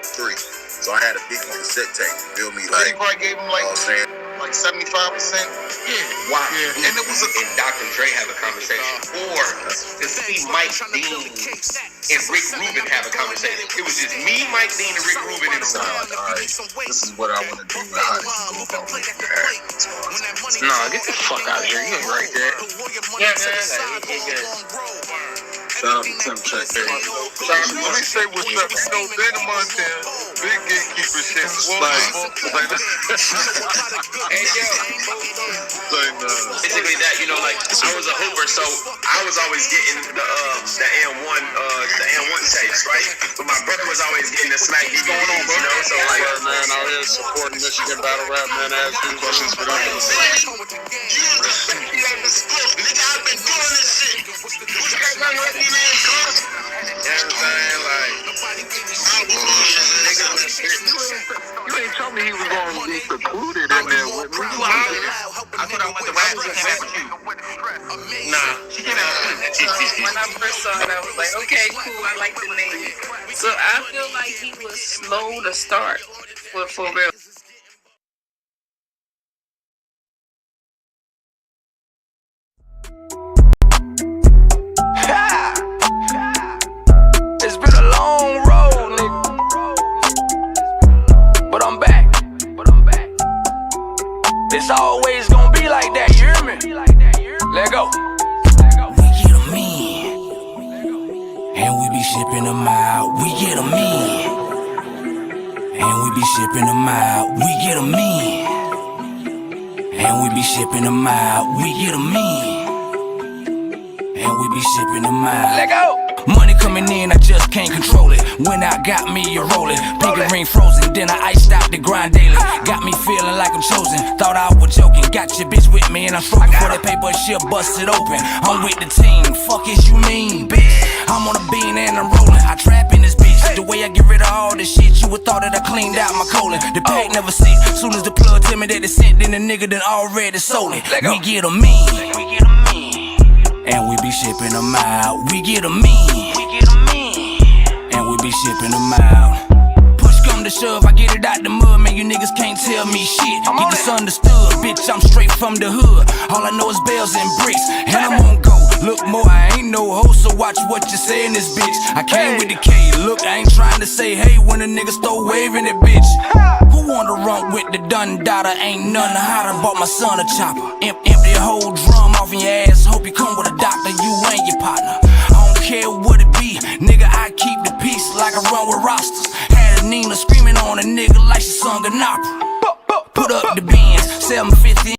3. So I had a big cassette tape. You feel me? Like, you probably gave him like 75%. Yeah. Wow. Yeah. And it was and Dr. Dre have a conversation, or to see Mike Dean and Rick Rubin have a conversation. It was just me, Mike Dean, and Rick Rubin in the room. Alright, this is what I want to do. Nah, get the fuck out of here. You ain't right there. Yeah, man. Shout out to Tim Check. Let me say what's up. You know, Danny Montana, big gatekeeper shit. Hey, yo. Basically that, you know, like, I was a hooper, so I was always getting the M1 tapes, right? But my brother was always getting the Snipe DVDs, you know? So, like, man, out here supporting Michigan battle rap, man. Ask these questions for them. Nigga, I've been doing this shit. You ain't told me he was going to be secluded in there with me. I thought I went to rap with you. Nah, she came out with you. When I first saw it, I was like, okay, cool, I like the name. So I feel like he was slow to start for real. It's been a long road, nigga. But I'm back. It's always gonna be like that, you hear me? Let go. We get them in, and we be shipping them out. We get them in, and we be shipping them out. We get them in, and we be shipping them out. We get them in, and we be shipping them out. Let go. Money coming in, I just can't control it. When I got me a rolling, pinky ring frozen, then I iced out the grind daily. Got me feeling like I'm chosen. Thought I was joking. Got your bitch with me and I'm stroking for that paper. Shit busted open. I'm with the team. Fuck is you mean, bitch? I'm on a bean and I'm rolling. I trap in this bitch. The way I get rid of all this shit, you would thought that I cleaned out my colon. The pack never sit. Soon as the plug tell me that it's sent, then the nigga done already sold it. We get them in. And we be shipping them out. We get them in. And we be shipping them out. Push come to shove, I get it out the mud. Man, you niggas can't tell me shit. Get misunderstood, bitch, I'm straight from the hood. All I know is bells and bricks, and I'm on go. Look more, I ain't no hoe, so watch what you say in this bitch. I came with the K, look, I ain't trying to say hey when a nigga start waving it, bitch. Who wanna run with the dun data? Ain't nothing hotter. Bought my son a chopper. Empty a whole drum off in your ass. Hope you come with a doctor, you and your partner. I don't care what it be, nigga, I keep the peace like I run with rosters. Had a Nina screaming on a nigga like she sung an opera. Put up the Benz, 750.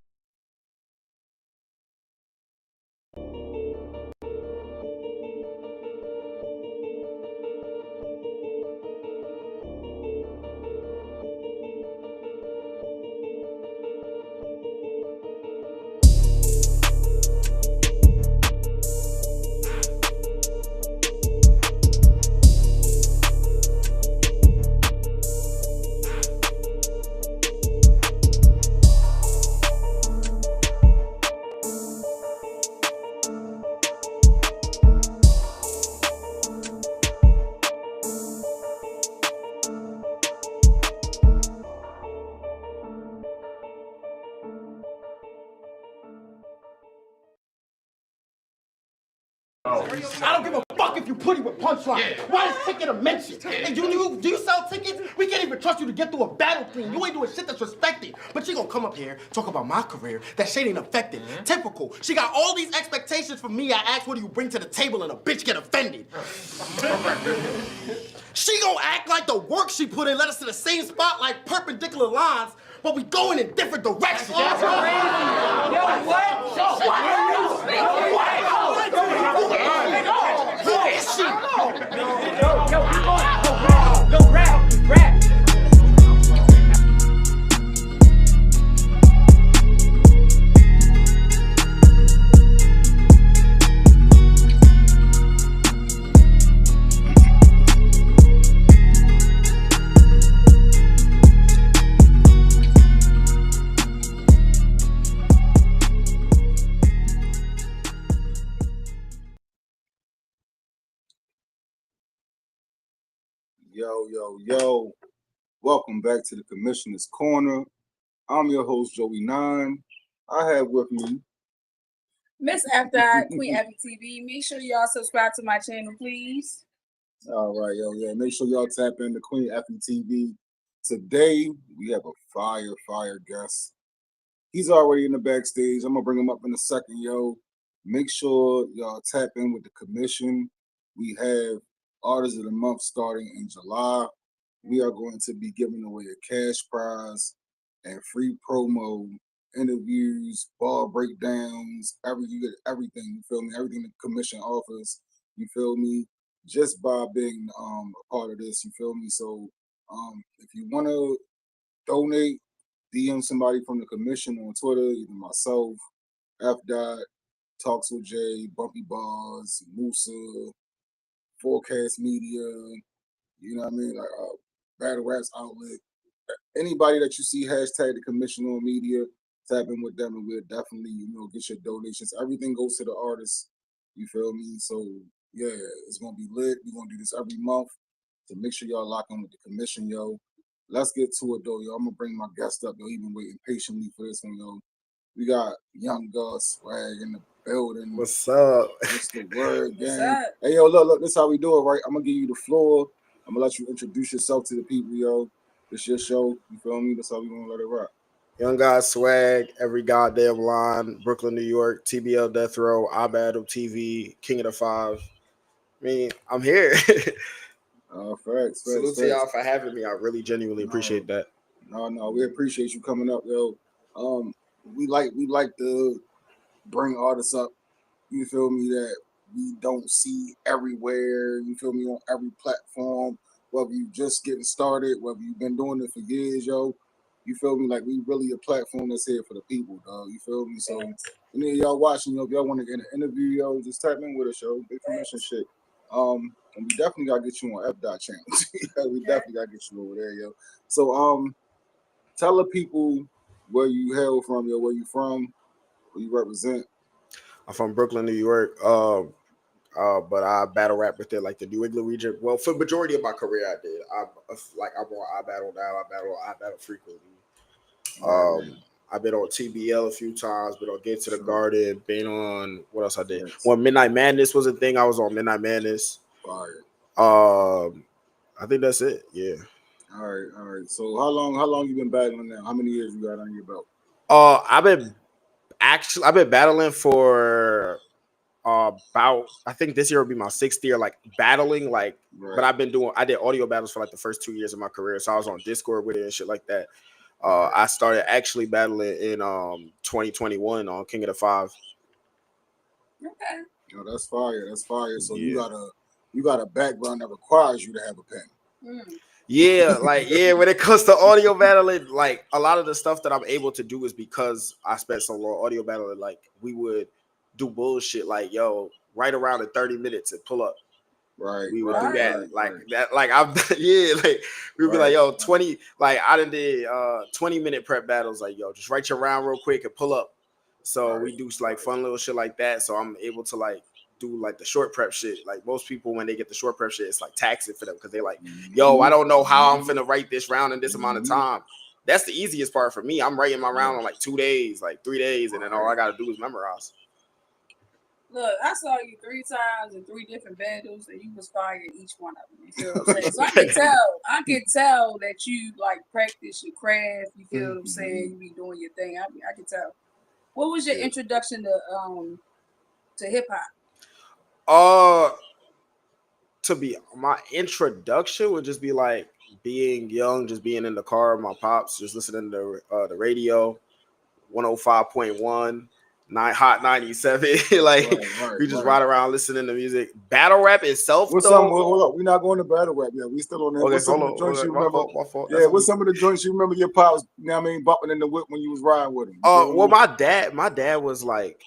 I don't give a fuck if you put it with punchline. Why is ticket a mention? And do you sell tickets? We can't even trust you to get through a battle scene. You ain't doing shit that's respected. But she gonna come up here, talk about my career, that shit ain't affected. Typical. She got all these expectations from me. I asked, what do you bring to the table? And a bitch get offended. She gonna act like the work she put in led us to the same spot like perpendicular lines, but we going in different directions. That's crazy. Yo, what? Yo, rap. Yo. Welcome back to the Commissioner's Corner. I'm your host, Joey Nine. I have with me Miss After Eye, Queen Effie TV. Make sure y'all subscribe to my channel, please. All right, yeah. Make sure y'all tap into Queen Effie TV. Today, we have a fire guest. He's already in the backstage. I'm going to bring him up in a second, yo. Make sure y'all tap in with the commission. We have Artist of the Month starting in July. We are going to be giving away a cash prize and free promo, interviews, ball breakdowns, you get everything, you feel me? Everything the commission offers, you feel me? Just by being a part of this, you feel me? So if you want to donate, DM somebody from the commission on Twitter, either myself, F. Dot, Talks with Jay, Bumpy Bars, Musa, Forecast Media, you know what I mean? Like Battle Raps Outlet. Anybody that you see hashtag the commission on media, tap in with them and we'll definitely, get your donations. Everything goes to the artists. You feel me? So yeah, it's gonna be lit. We're gonna do this every month. So make sure y'all lock in with the commission, yo. Let's get to it though, yo. I'm gonna bring my guest up, yo. He been waiting patiently for this one, yo. We got Young Gus Swag in the building. What's up? What's the word, gang? What's up? Hey, yo, look, this is how we do it, right? I'm gonna give you the floor. I'm gonna let you introduce yourself to the people, yo. It's your show, you feel me? That's how we gonna let it rock. Young Guys Swag, every goddamn line, Brooklyn, New York, TBL Death Row, I Battle TV, King of the Five. I mean, I'm here. Facts. Salute to y'all for having me. I really genuinely appreciate that. No, we appreciate you coming up, yo. We like to bring artists up, you feel me, that we don't see everywhere, you feel me, on every platform, whether you just getting started, whether you've been doing it for years, yo. You feel me? Like, we really a platform that's here for the people, dog. You feel me? So, any of y'all watching, yo, if y'all want to get an interview, yo, just tap in with us, yo. Big commission shit. And we definitely gotta get you on F. Dot channel. We definitely gotta get you over there, yo. So, tell the people where you hail from, yo, where you from, where you represent. I'm from Brooklyn, New York. But I battle rap within like the New England region. Well, for the majority of my career, I did. I'm on I Battle now. I battle frequently. I've been on TBL a few times. Been on Get to the Garden. Been on what else I did? When Midnight Madness was a thing, I was on Midnight Madness. Fire. I think that's it. Yeah. All right. So how long you been battling now? How many years you got on your belt? I've been battling for about, I think this year will be my 6th year, like battling, like, right. But I did audio battles for like the first 2 years of my career. So I was on Discord with it and shit like that. I started actually battling in 2021 on King of the Five. Okay. Yo, that's fire. So yeah. you got a background that requires you to have a pen. Yeah, when it comes to audio battling, like a lot of the stuff that I'm able to do is because I spent so long audio battling. Like we would do bullshit like, yo, right around in 30 minutes and pull up. Right. We would do that that. Like I'm like we'd be like, yo, 20, like I done did 20-minute prep battles, like, yo, just write your round real quick and pull up. So we do like fun little shit like that. So I'm able to like do like the short prep shit. Like most people, when they get the short prep shit, it's like taxing for them because they're like, yo, I don't know how I'm finna write this round in this amount of time. That's the easiest part for me. I'm writing my round in like 2 days, like 3 days, and then all I gotta do is memorize. Look, I saw you 3 times in 3 different battles, and you was fired each one of them. You feel what I'm saying? So I can tell that you like practice your craft. You feel what I'm saying? You be doing your thing. I can tell. What was your introduction to hip hop? My introduction would just be like being young, just being in the car with my pops, just listening to the radio, 105.1. Hot 97. Like we just ride around listening to music. Battle rap itself, hold up. We're not going to battle rap yet. We still on there. Okay, what's some of the joints you remember? My fault. Yeah, what's some of the joints you remember your pops, you know what I mean, bumping in the whip when you was riding with him? Well, my dad was like,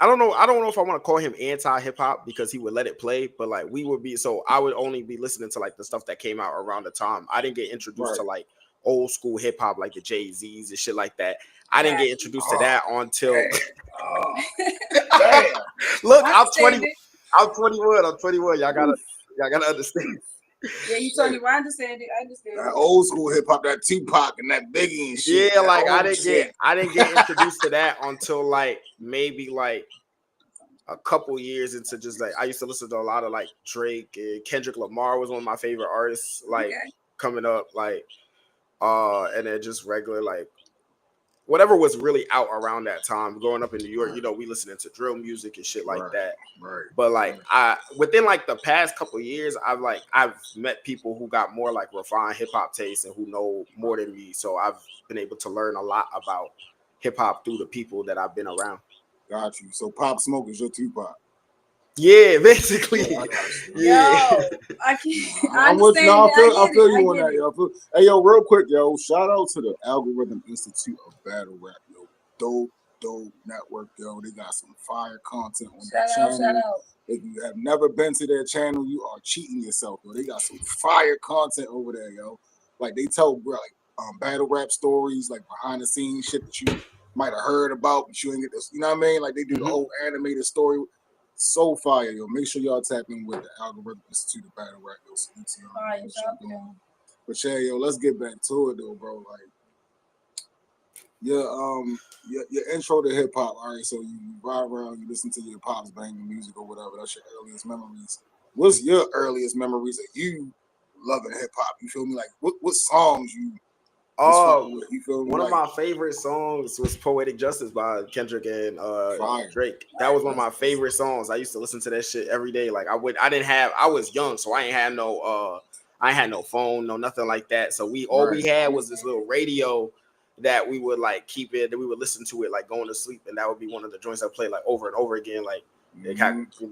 I don't know if I want to call him anti-hip hop because he would let it play, but like I would only be listening to like the stuff that came out around the time. I didn't get introduced to like old school hip hop like the Jay-Z's and shit like that. I didn't get introduced to that until Look, I'm 20. I'm 21. Y'all gotta understand. Yeah, you told me. I understand it. I understand. That old school hip hop, that Tupac and that Biggie and shit. Yeah, like I didn't get introduced to that until like maybe like a couple years into just like I used to listen to a lot of like Drake and Kendrick Lamar was one of my favorite artists like coming up like and then just regular like whatever was really out around that time. Growing up in New York, you know, we listening to drill music and shit like that. Right. But like I within like the past couple of years, I've met people who got more like refined hip hop tastes and who know more than me. So I've been able to learn a lot about hip hop through the people that I've been around. Got you. So Pop Smoke is your Tupac. Yeah, basically. Yeah. Yo, I can't. I I'm with, understand. no, I feel you I on get that, it. yo. Hey, yo, real quick, yo. Shout out to the Algorithm Institute of Battle Rap, yo. Dope network, yo. They got some fire content on their channel. Shout out. If you have never been to their channel, you are cheating yourself, yo. They got some fire content over there, yo. Like they tell like battle rap stories, like behind the scenes shit that you might have heard about, but you ain't get this. You know what I mean? Like they do the whole animated story. So fire, yo. Make sure y'all tap in with the Algorithm Institute of Battle Rap, yo. But yeah, yo, let's get back to it though, bro. Like, your intro to hip hop. All right, so you ride around, you listen to your pops banging music or whatever. That's your earliest memories. What's your earliest memories of you loving hip hop? You feel me? Like, what songs you? You feel me? One of my favorite songs was "Poetic Justice" by Kendrick and Drake. That was one of my favorite songs. I used to listen to that shit every day. Like I was young, so I ain't had no phone, no nothing like that. So we had was this little radio that we would like keep it, that we would listen to it like going to sleep, and that would be one of the joints I played like over and over again. Like it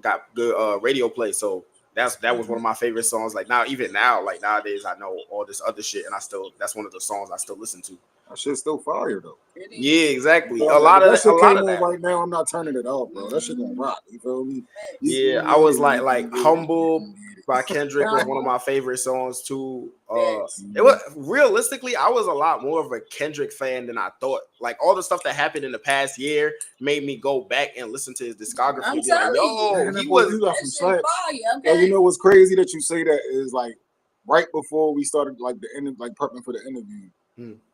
got good radio play. So that was one of my favorite songs. Like even now, like nowadays, I know all this other shit, and that's one of the songs I still listen to. That shit's still fire though. Yeah, exactly. A lot of that right now. I'm not turning it off, bro. That shit gonna rock. You feel me? Yeah, I was like "Humble" by Kendrick was one of my favorite songs too. It was realistically, I was a lot more of a Kendrick fan than I thought. Like all the stuff that happened in the past year made me go back and listen to his discography. And be like, yo, he was. You got some slaps. You know what's crazy that you say that is like right before we started like the end, like prepping for the interview.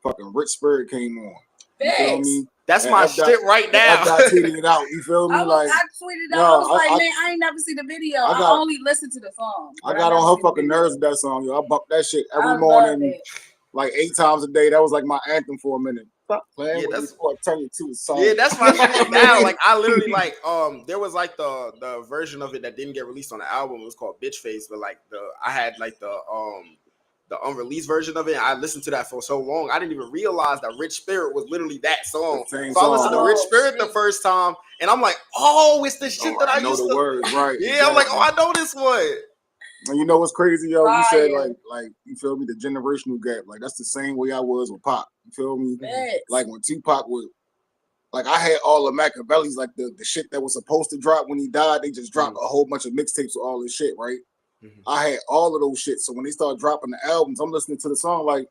Fucking Rich Spirit came on. You feel me? That's my shit right now. I tweeted it out. You feel me? I tweeted out. I was like, man, I ain't never seen the video. I only listened to the song. I got on her fucking nerves with that song, yo. I bumped that shit every morning, like 8 times a day. That was like my anthem for a minute. Stop playing with this before I turn you to a song. Yeah, that's my shit now. Like I literally like there was like the version of it that didn't get released on the album. It was called Bitch Face, but like I had like the unreleased version of it. I listened to that for so long. I didn't even realize that Rich Spirit was literally that song. So I listened to Rich Spirit the first time, and I'm like, oh, it's the shit that I know used the to. words, right? Yeah, I'm like, oh, I know this one. And you know what's crazy, yo? You said like you feel me, the generational gap. Like that's the same way I was with Pop. You feel me? Like when Tupac was, like I had all the Machiavellis, like the shit that was supposed to drop when he died. They just dropped a whole bunch of mixtapes with all this shit, right? I had all of those shit. So when they start dropping the albums, I'm listening to the song like,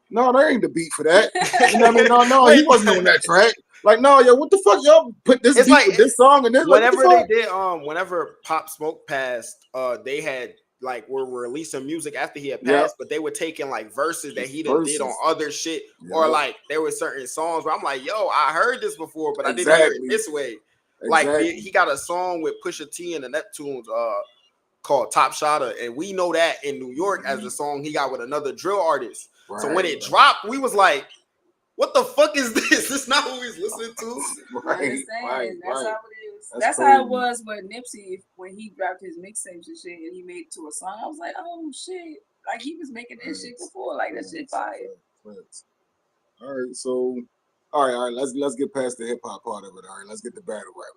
no, there ain't the beat for that. You know what I mean? No, he wasn't on that track. Like, no, yo, what the fuck? Y'all put this beat with this song and this. Whenever they did, whenever Pop Smoke passed, they had like were releasing music after he had passed, but they were taking like verses that he did on other shit, or like there were certain songs where I'm like, yo, I heard this before, but I didn't hear it this way. Like he got a song with Pusha T and the Neptunes, called Top Shotter, and we know that in New York as the song he got with another drill artist. So when it dropped, we was like, what the fuck is this? This not what we was listening to. That's how it is. That's how it was with Nipsey when he dropped his mixtapes and shit and he made it to a song. I was like, oh shit. Like he was making this shit before. Like that shit fire. All right, so all right. Let's get past the hip hop part of it. All right, let's get the battle rap.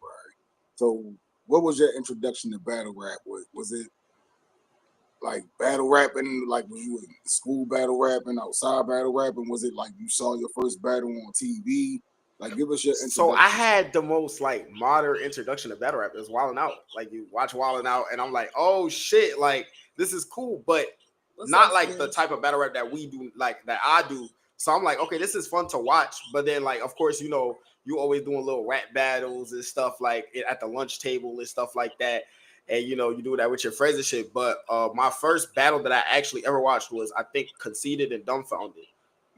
All right. So what was your introduction to battle rap? Was it like battle rapping? Like was you in school battle rapping, outside battle rapping? Was it like you saw your first battle on TV? Like give us your introduction. So I had the most like modern introduction to battle rap. It was Wildin' Out. Like you watch Wildin' Out and I'm like, oh shit, like this is cool, but not like the type of battle rap that we do, like that I do. So I'm like, okay, this is fun to watch. But then like, of course, you know, you always doing little rap battles and stuff like at the lunch table and stuff like that. and you know you do that with your friends and shit. But my first battle that I actually ever watched was I think Conceited and Dumbfounded.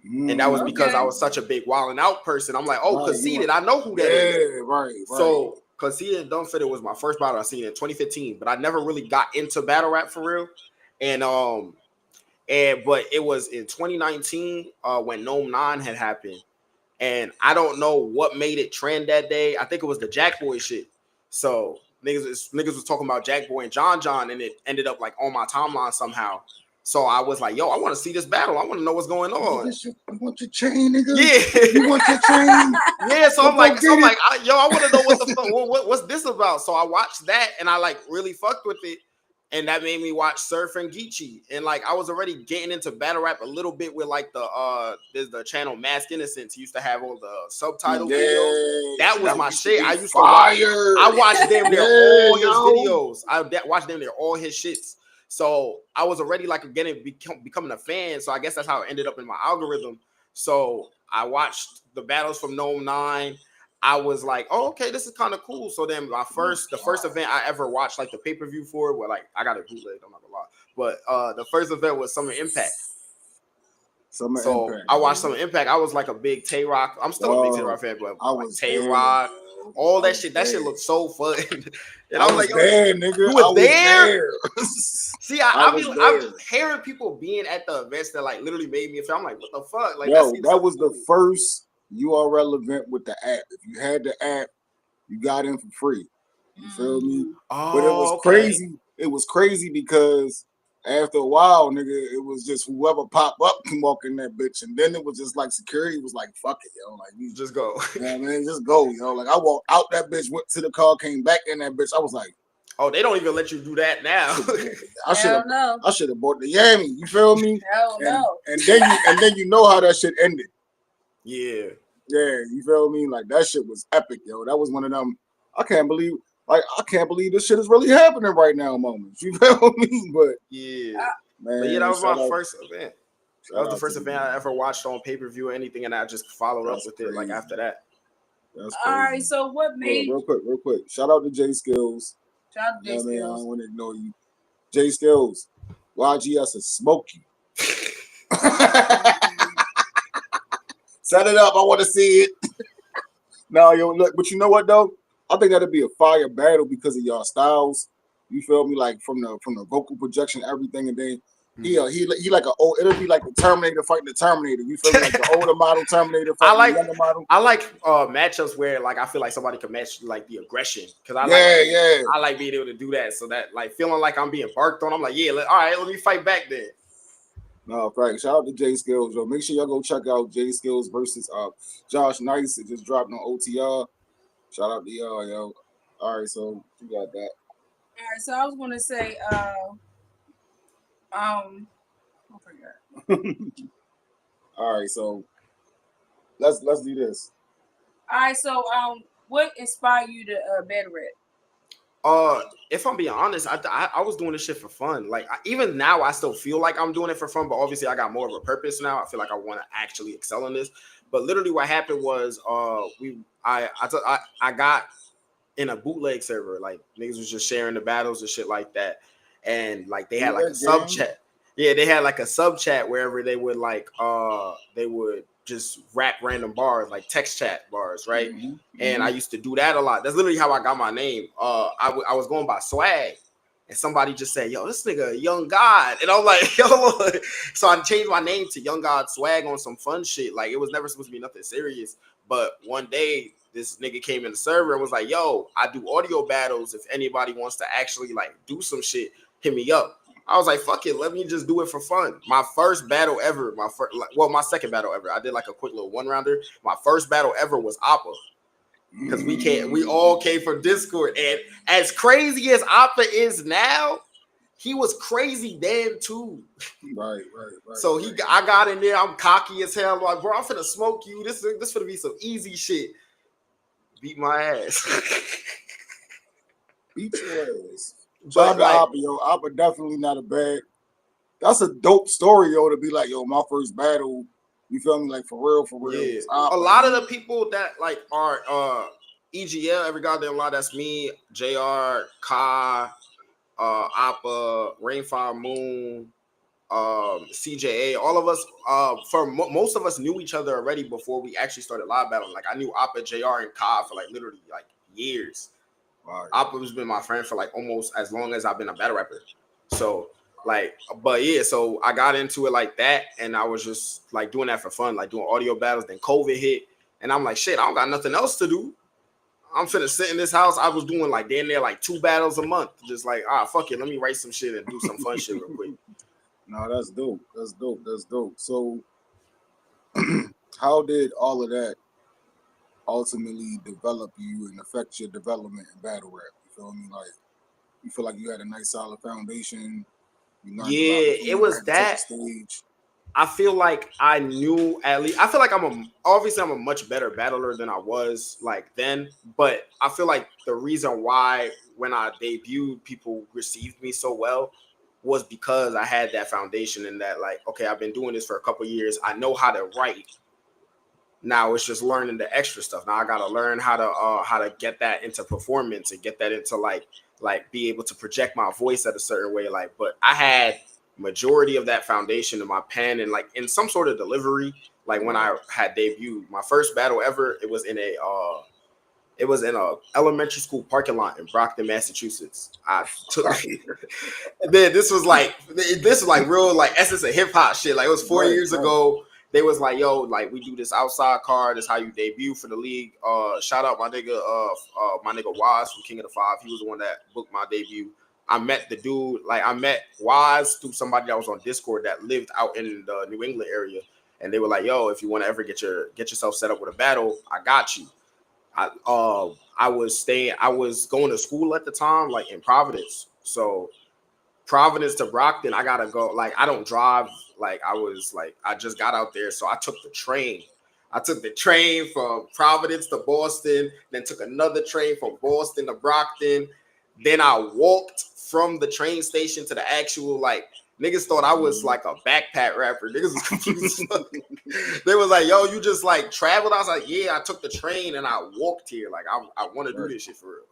And that was because I was such a big wilding out person. I'm like, oh, Conceited, I know who that is. Right. So Conceited and Dumbfounded was my first battle I seen in 2015, but I never really got into battle rap for real. But it was in 2019 when Gnome 9 had happened. And I don't know what made it trend that day. I think it was the Jack Boy shit. So niggas was talking about Jack Boy and John, and it ended up like on my timeline somehow. So I was like, yo, I want to see this battle. I want to know what's going on. You want your chain, nigga? Yeah. You want your chain? Yeah, so I'm like, I want to know what the fuck, what's this about? So I watched that and I like really fucked with it. And that made me watch Surf and Geechee. And like I was already getting into battle rap a little bit with like there's the channel Mask Innocence. He used to have all the subtitle videos. That was my shit. I used to watch. I watched damn near all his videos. I watched damn near all his shits. So I was already like becoming a fan. So I guess that's how it ended up in my algorithm. So I watched the battles from Gnome 9. I was like, oh, okay, this is kind of cool. So then the first event I ever watched, like the pay-per-view for it, where like I got a bootleg, I'm not gonna lie. But the first event was Summer Impact. Impact, I watched Summer Impact. I was like a big Tay Rock. I'm still a big Tay Rock fan, but I was Tay Rock, all that shit. That shit looked so fun. And I was like, there, nigga. You was there? See, I'm just hearing people being at the events that like literally made me feel. I'm like, what the fuck? Like, that was the first URL event with the app. If you had the app, you got in for free. You feel me? Oh, but it was crazy. It was crazy because after a while, nigga, it was just whoever popped up can walk in that bitch. And then it was just like security was like, fuck it, yo. Like, you just go. Yeah, man, just go, yo. Like, I walked out that bitch, went to the car, came back in that bitch. I was like, oh, they don't even let you do that now. I should have bought the Yammy. You feel me? Hell no. And then you know how that shit ended. Yeah. Yeah, you feel me? Like that shit was epic, yo. That was one of them. I can't believe this shit is really happening right now. Moments, you feel me? But yeah, man. But yeah, that was my first event. That was the first event I ever watched on pay-per-view or anything, and I just followed up with it like after that. All right, so what made real quick? Shout out to J Skills. Shout out to J Skills. I don't want to ignore you. J Skills, YGS is smoky. Set it up. I want to see it. No, yo, look, but you know what though? I think that'd be a fire battle because of y'all styles. You feel me? Like from the vocal projection, everything, and then he like it'll be like the Terminator fighting the Terminator. You feel me? Like the older model Terminator fighting the younger model. I like matchups where like I feel like somebody can match like the aggression because I like being able to do that. So that like feeling like I'm being barked on, I'm like, yeah, all right, let me fight back then. No, right. Shout out to J Skills, yo. Make sure y'all go check out J Skills versus Josh Nice. It just dropped on OTR. Shout out to y'all, yo. All right, so you got that. All right, so I was gonna say, I forgot. All right, so let's do this. All right, so what inspired you to battle rap? If I'm being honest, I was doing this shit for fun. Like even now, I still feel like I'm doing it for fun, but obviously I got more of a purpose now. I feel like I want to actually excel in this. But literally, what happened was, I got in a bootleg server. Like niggas was just sharing the battles and shit like that, and like they had like a sub chat. Yeah, they had like a sub chat wherever they would like they would just rap random bars, like text chat bars, right? And I used to do that a lot. That's literally how I got my name. I was going by Swag, and somebody just said, yo, this nigga a Young God. And I'm like, yo, so I changed my name to Young God Swag on some fun shit. Like it was never supposed to be nothing serious. But one day this nigga came in the server and was like, yo, I do audio battles. If anybody wants to actually like do some shit, hit me up. I was like, fuck it, let me just do it for fun. My first battle ever, my second battle ever. I did like a quick little one-rounder. My first battle ever was Appa. Because we all came from Discord. And as crazy as Appa is now, he was crazy then too. Right. So I got in there, I'm cocky as hell. I'm like, bro, I'm finna smoke you. This finna be some easy shit. Beat my ass. Beat your ass. Shout out to Appa, yo. Appa definitely not a bad. That's a dope story, yo, to be like, yo, my first battle. You feel me? Like for real. Yeah. A lot of the people that like are EGL, every goddamn lot. That's me, JR, Ka, Appa, Rainfire Moon, CJA, all of us, most of us knew each other already before we actually started live battling. Like I knew Appa, JR, and Kai for like literally like years. Wow. Appa has been my friend for like almost as long as I've been a battle rapper. So like, but yeah, so I got into it like that, and I was just like doing that for fun, like doing audio battles. Then COVID hit, and I'm like, shit, I don't got nothing else to do. I'm finna sit in this house. I was doing like damn near like 2 battles a month, just like fuck it, let me write some shit and do some fun shit real quick. No, that's dope. That's dope. That's dope. So, how did all of that ultimately develop you and affect your development in battle rap? You feel me? Like, you feel like you had a nice solid foundation. You learned a lot it was that. Stage. I feel like I knew at least. I feel like I'm a much better battler than I was like then. But I feel like the reason why when I debuted, people received me so well was because I had that foundation and that like, okay, I've been doing this for a couple years. I know how to write. Now it's just learning the extra stuff. Now I gotta learn how to get that into performance and get that into like be able to project my voice at a certain way. Like, but I had majority of that foundation in my pen and like in some sort of delivery. Like when I had debuted my first battle ever, it was in a elementary school parking lot in Brockton, Massachusetts. I took then this was like real like essence of hip hop shit. Like it was 4 years ago. They was like, yo, like we do this outside card. That's how you debut for the league. Shout out my nigga Waz from King of the Five. He was the one that booked my debut. I met the dude, like I met Waz through somebody that was on Discord that lived out in the New England area. And they were like, yo, if you want to ever get yourself set up with a battle, I got you. I was going to school at the time, like in Providence. So Providence to Brockton, I gotta go. Like I don't drive. Like I just got out there, so I took the train. I took the train from Providence to Boston, then took another train from Boston to Brockton. Then I walked from the train station to the actual like. Niggas thought I was like a backpack rapper. Niggas was confused. They was like, yo, you just like traveled? I was like, yeah, I took the train and I walked here. Like I want to do this shit for real.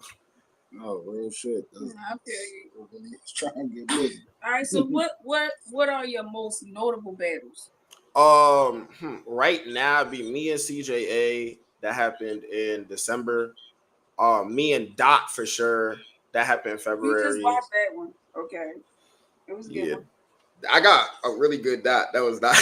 No, real shit. I feel you. Really trying to get busy. All right, so what are your most notable battles? Right now it'd be me and CJA. That happened in December. Me and Dot for sure. That happened in February. You just watched that one. Okay. It was a good one. I got a really good Dot. That was Dot.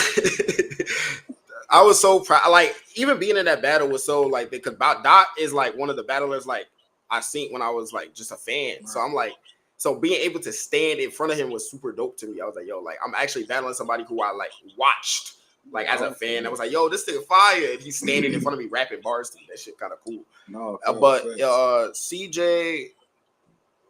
I was so proud. Like even being in that battle was so like because Dot is like one of the battlers like I seen when I was like just a fan. Right. So I'm like, so being able to stand in front of him was super dope to me. I was like, yo, like I'm actually battling somebody who I like watched like as a fan. I was like, yo, this thing fire. And he's standing in front of me rapping bars to me. That shit kind of cool. No, CJ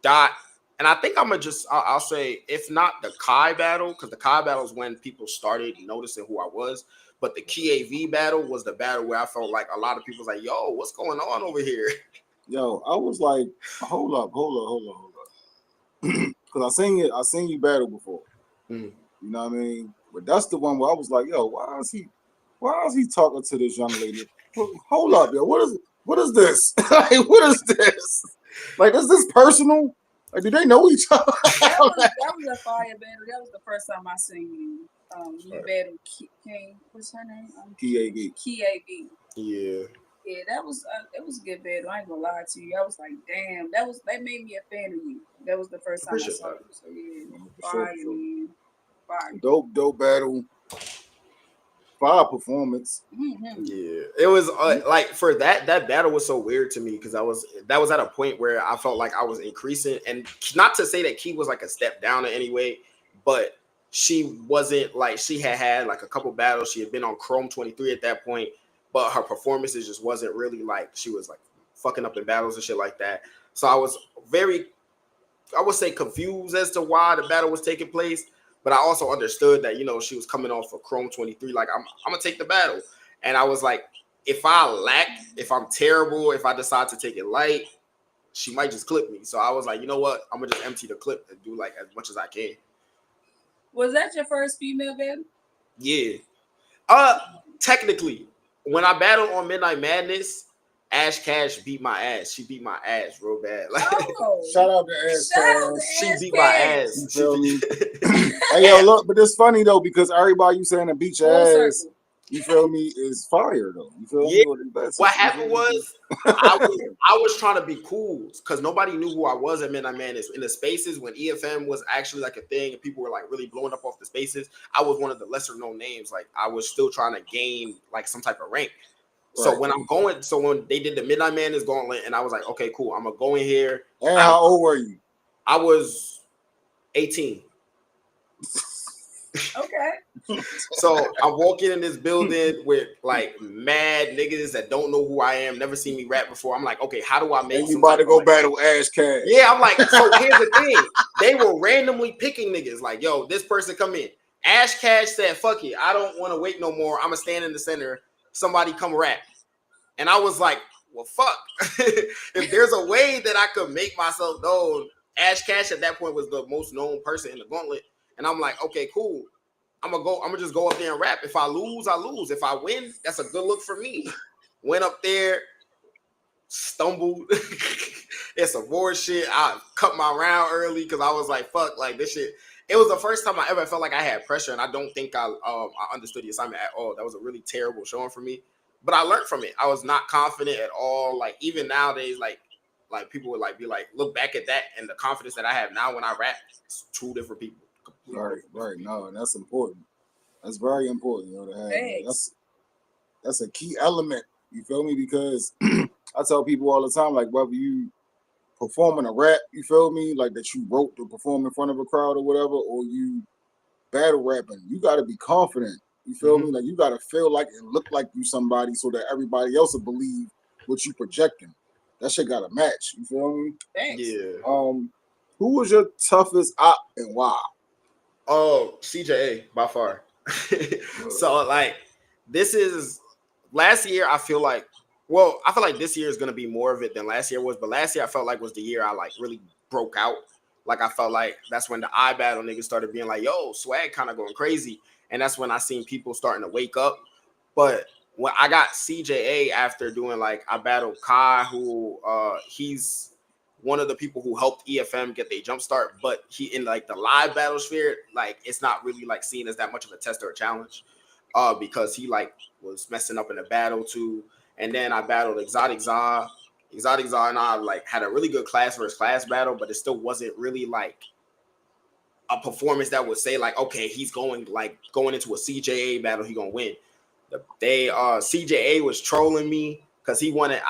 Dot. And I think I'll say, if not the Kai battle, because the Kai battle is when people started noticing who I was. But the Key AV battle was the battle where I felt like a lot of people was like, yo, what's going on over here? Yo, I was like, hold up. Because I seen you battle before. You know what I mean? But that's the one where I was like, yo, why is he talking to this young lady? Hold up, yo, what is this? Like, what is this? Like, is this personal? Like, do they know each other? that was a fire battle. That was the first time I seen you. You battled King. What's her name? Key AV. Yeah. Yeah, that was it was a good battle. I ain't gonna lie to you. I was like, damn, that made me a fan of you. That was the first time I saw you. So yeah, fire, man. Fire. Dope battle. Fire performance. Mm-hmm. Yeah, it was like for that battle was so weird to me because that was at a point where I felt like I was increasing, and not to say that Key was like a step down in any way, but she wasn't like she had like a couple battles. She had been on Chrome 23 at that point, but her performances just wasn't really like she was like fucking up in battles and shit like that. So I was very, I would say, confused as to why the battle was taking place. But I also understood that, you know, she was coming off of Chrome 23. Like, I'm going to take the battle. And I was like, if I lack, if I'm terrible, if I decide to take it light, she might just clip me. So I was like, you know what? I'm going to just empty the clip and do, like, as much as I can. Was that your first female battle? Yeah. Technically, when I battled on Midnight Madness, Ash Cash beat my ass. She beat my ass real bad. Like, shout out to Ash Cash. She beat my ass. You feel me? Hey, yo, look, but it's funny though because everybody you saying to beat your ass, you feel me, is fire though. You feel me? What happened was I was trying to be cool because nobody knew who I was at Midnight Madness. In the spaces when EFM was actually like a thing and people were like really blowing up off the spaces, I was one of the lesser known names. Like I was still trying to gain like some type of rank. So when when they did the Midnight Madness Gauntlet, and I was like, okay, cool, I'm gonna go in here. And how old were you? I was 18. Okay. So I'm walking in this building with like mad niggas that don't know who I am, never seen me rap before. I'm like, okay, how do I make? And you about to go battle Ash Cash? Yeah, I'm like, so here's the thing: they were randomly picking niggas. Like, yo, this person come in. Ash Cash said, "Fuck it, I don't want to wait no more. I'm gonna stand in the center. Somebody come rap." And I was like, well, fuck. If there's a way that I could make myself known, Ash Cash at that point was the most known person in the gauntlet. And I'm like, okay, cool. I'm gonna just go up there and rap. If I lose, I lose. If I win, that's a good look for me. Went up there, stumbled. It's some more shit. I cut my round early because I was like, fuck, like this shit. It was the first time I ever felt like I had pressure, and I don't think I understood the assignment at all. That was a really terrible showing for me. But I learned from it. I was not confident at all. Like even nowadays, like people would like be like, look back at that and the confidence that I have now when I rap, it's two different people. Right. No, and that's important. That's very important, you know, to have. That's a key element. You feel me? Because I tell people all the time, like whether you performing a rap, you feel me, like that you wrote to perform in front of a crowd or whatever, or you battle rapping, you got to be confident. You feel me? Like you gotta feel like and look like you somebody so that everybody else will believe what you projecting. That shit gotta match. You feel me? Thanks. Yeah. Who was your toughest op and why? Oh, CJA by far. So like this is last year. I feel like this year is gonna be more of it than last year was. But last year I felt like was the year I like really broke out. Like I felt like that's when the iBattle niggas started being like, yo, swag kind of going crazy. And that's when I seen people starting to wake up. But when I got CJA after doing like I battled Kai, who he's one of the people who helped EFM get their jump start, but he in like the live battle sphere, like it's not really like seen as that much of a test or a challenge. Because he like was messing up in the battle too. And then I battled Exotic Za. Exotic Za and I like had a really good class versus class battle, but it still wasn't really like a performance that would say like, okay, he's going into a CJA battle, he gonna win. CJA was trolling me because he wanted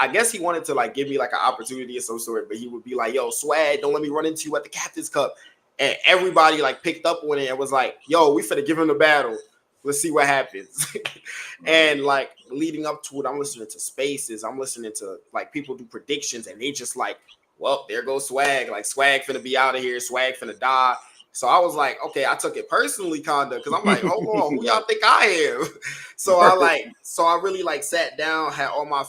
to like give me like an opportunity of some sort, but he would be like, yo, swag, don't let me run into you at the Captain's Cup. And everybody like picked up on it and was like, yo, we finna give him the battle. Let's see what happens. And like leading up to it, I'm listening to spaces. I'm listening to like people do predictions and they just like, well, there goes swag. Like swag finna be out of here. Swag finna die. So I was like, okay, I took it personally kinda because I'm like, hold on, who y'all think I am? So I really like sat down, had all my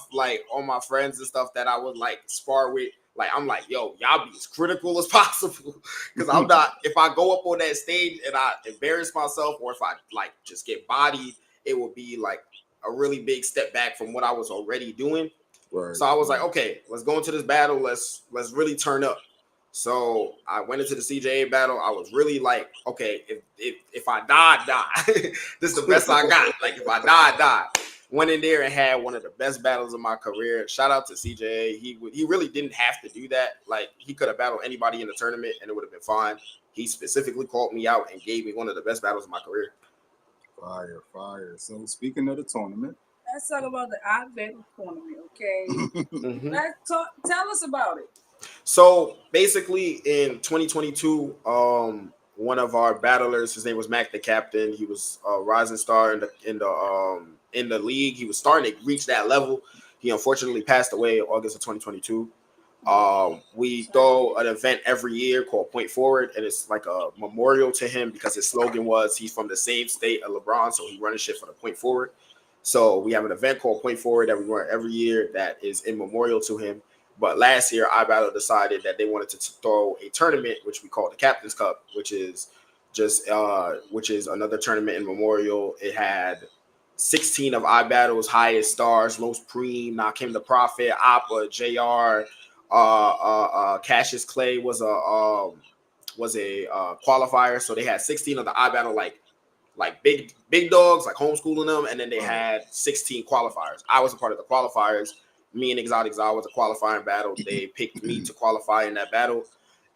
friends and stuff that I would like spar with. Like I'm like, yo, y'all be as critical as possible. Because I'm not, if I go up on that stage and I embarrass myself or if I like just get bodied, it would be like a really big step back from what I was already doing. Right. So I was like, okay, let's go into this battle. Let's really turn up. So I went into the CJA battle. I was really like, okay, if I die. This is the best I got. Like if I die. Went in there and had one of the best battles of my career. Shout out to CJA. He really didn't have to do that. Like he could have battled anybody in the tournament and it would have been fine. He specifically called me out and gave me one of the best battles of my career. Fire. So speaking of the tournament, let's talk about the iBattle tournament, okay? Tell us about it. So basically in 2022, one of our battlers, his name was Mac the Captain. He was a rising star in the league. He was starting to reach that level. He unfortunately passed away in August of 2022. We throw an event every year called Point Forward, and it's like a memorial to him because his slogan was he's from the same state of LeBron, so he running shit for the Point Forward. So we have an event called Point Forward that we run every year that is in memorial to him. But last year, iBattle decided that they wanted to throw a tournament, which we call the Captain's Cup, which is another tournament in memorial. It had 16 of iBattle's highest stars: Los Preem, Nakim the Prophet, Appa, JR, Cassius Clay was a qualifier. So they had 16 of the iBattle like big dogs, like homeschooling them, and then they had 16 qualifiers. I was a part of the qualifiers. Me and Exotic Zal was a qualifying battle. They picked me to qualify in that battle,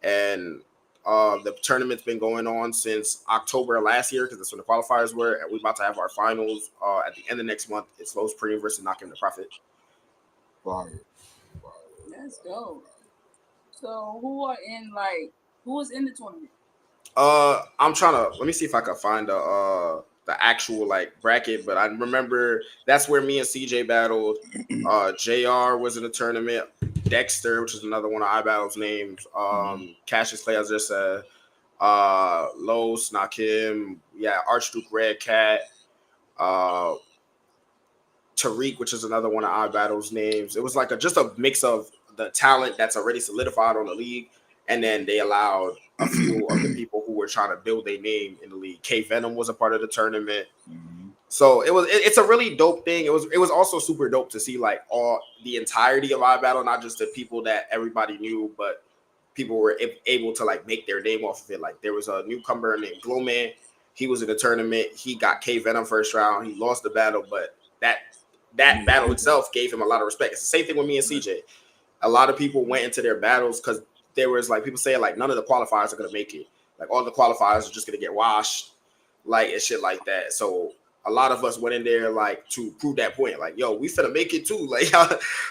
and the tournament's been going on since October of last year because that's when the qualifiers were, and we're about to have our finals at the end of next month. It's Los Preem versus Nakim the Prophet. Fire. Let's go. So who is in the tournament? I'm trying to let me see if I can find the actual like bracket, but I remember that's where me and CJ battled. JR was in the tournament. Dexter, which is another one of iBattle's names. Cassius Clay, as I just said. Los, Nakim, Archduke Red Cat. Tariq, which is another one of iBattle's names. It was like just a mix of the talent that's already solidified on the league, and then they allowed a few of the people who were trying to build their name in the league. K Venom was a part of the tournament. So it's a really dope thing. It was also super dope to see like all the entirety of iBattle, not just the people that everybody knew, but people were able to like make their name off of it. Like there was a newcomer named Glowman. He was in the tournament. He got K Venom first round. He lost the battle, but that battle itself gave him a lot of respect. It's the same thing with me and CJ. A lot of people went into their battles because there was like people saying like none of the qualifiers are gonna make it. Like all the qualifiers are just gonna get washed, like and shit like that. So a lot of us went in there like to prove that point. Like, yo, we finna make it too.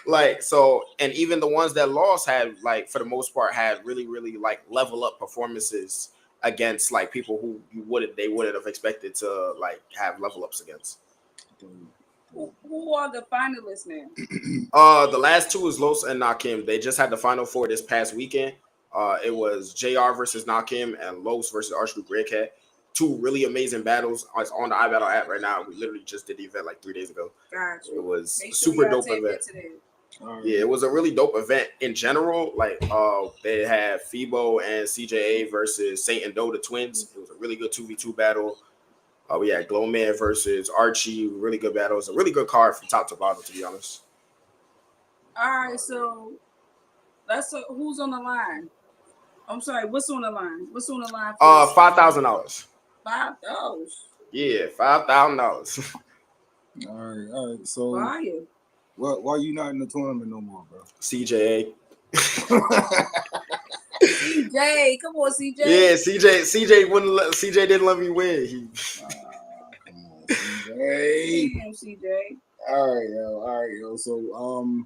Like so, and even the ones that lost had like for the most part had really, really like level up performances against like people who they wouldn't have expected to like have level ups against. Who are the finalists now? The last two is Los and Nakim. They just had the final four this past weekend. It was JR versus Nakim and Los versus Archduke Red Cat. Two really amazing battles. It's on the iBattle app right now. We literally just did the event like 3 days ago. Gotcha. It was a super dope event. Yeah, it was a really dope event in general. Like they had Phoebo and CJA versus Saint and Doe, the twins. It was a really good 2v2 battle. We had Glowman versus Archie. Really good battle. It's a really good card from top to bottom, to be honest. All right, so who's on the line? I'm sorry, what's on the line? What's on the line? $5,000. $5. Yeah, $5,000. All right. So why you not in the tournament no more, bro? CJ. CJ, come on, CJ. Yeah, CJ didn't let me win. Come on, CJ. Damn, CJ. All right, yo. So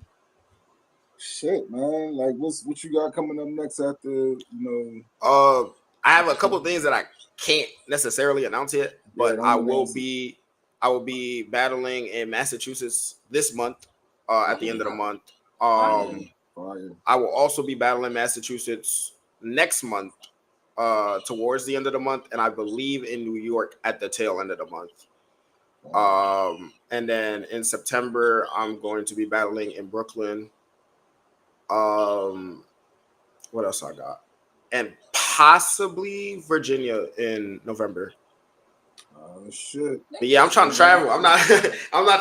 shit, man. Like what you got coming up next after, I have a couple of things that I can't necessarily announce yet, but I will be battling in Massachusetts this month, at the end of the month. I will also be battling Massachusetts next month, towards the end of the month, and I believe in New York at the tail end of the month. And then in September, I'm going to be battling in Brooklyn. What else I got? And possibly Virginia in November. Oh shit! But yeah, I'm trying to travel. I'm not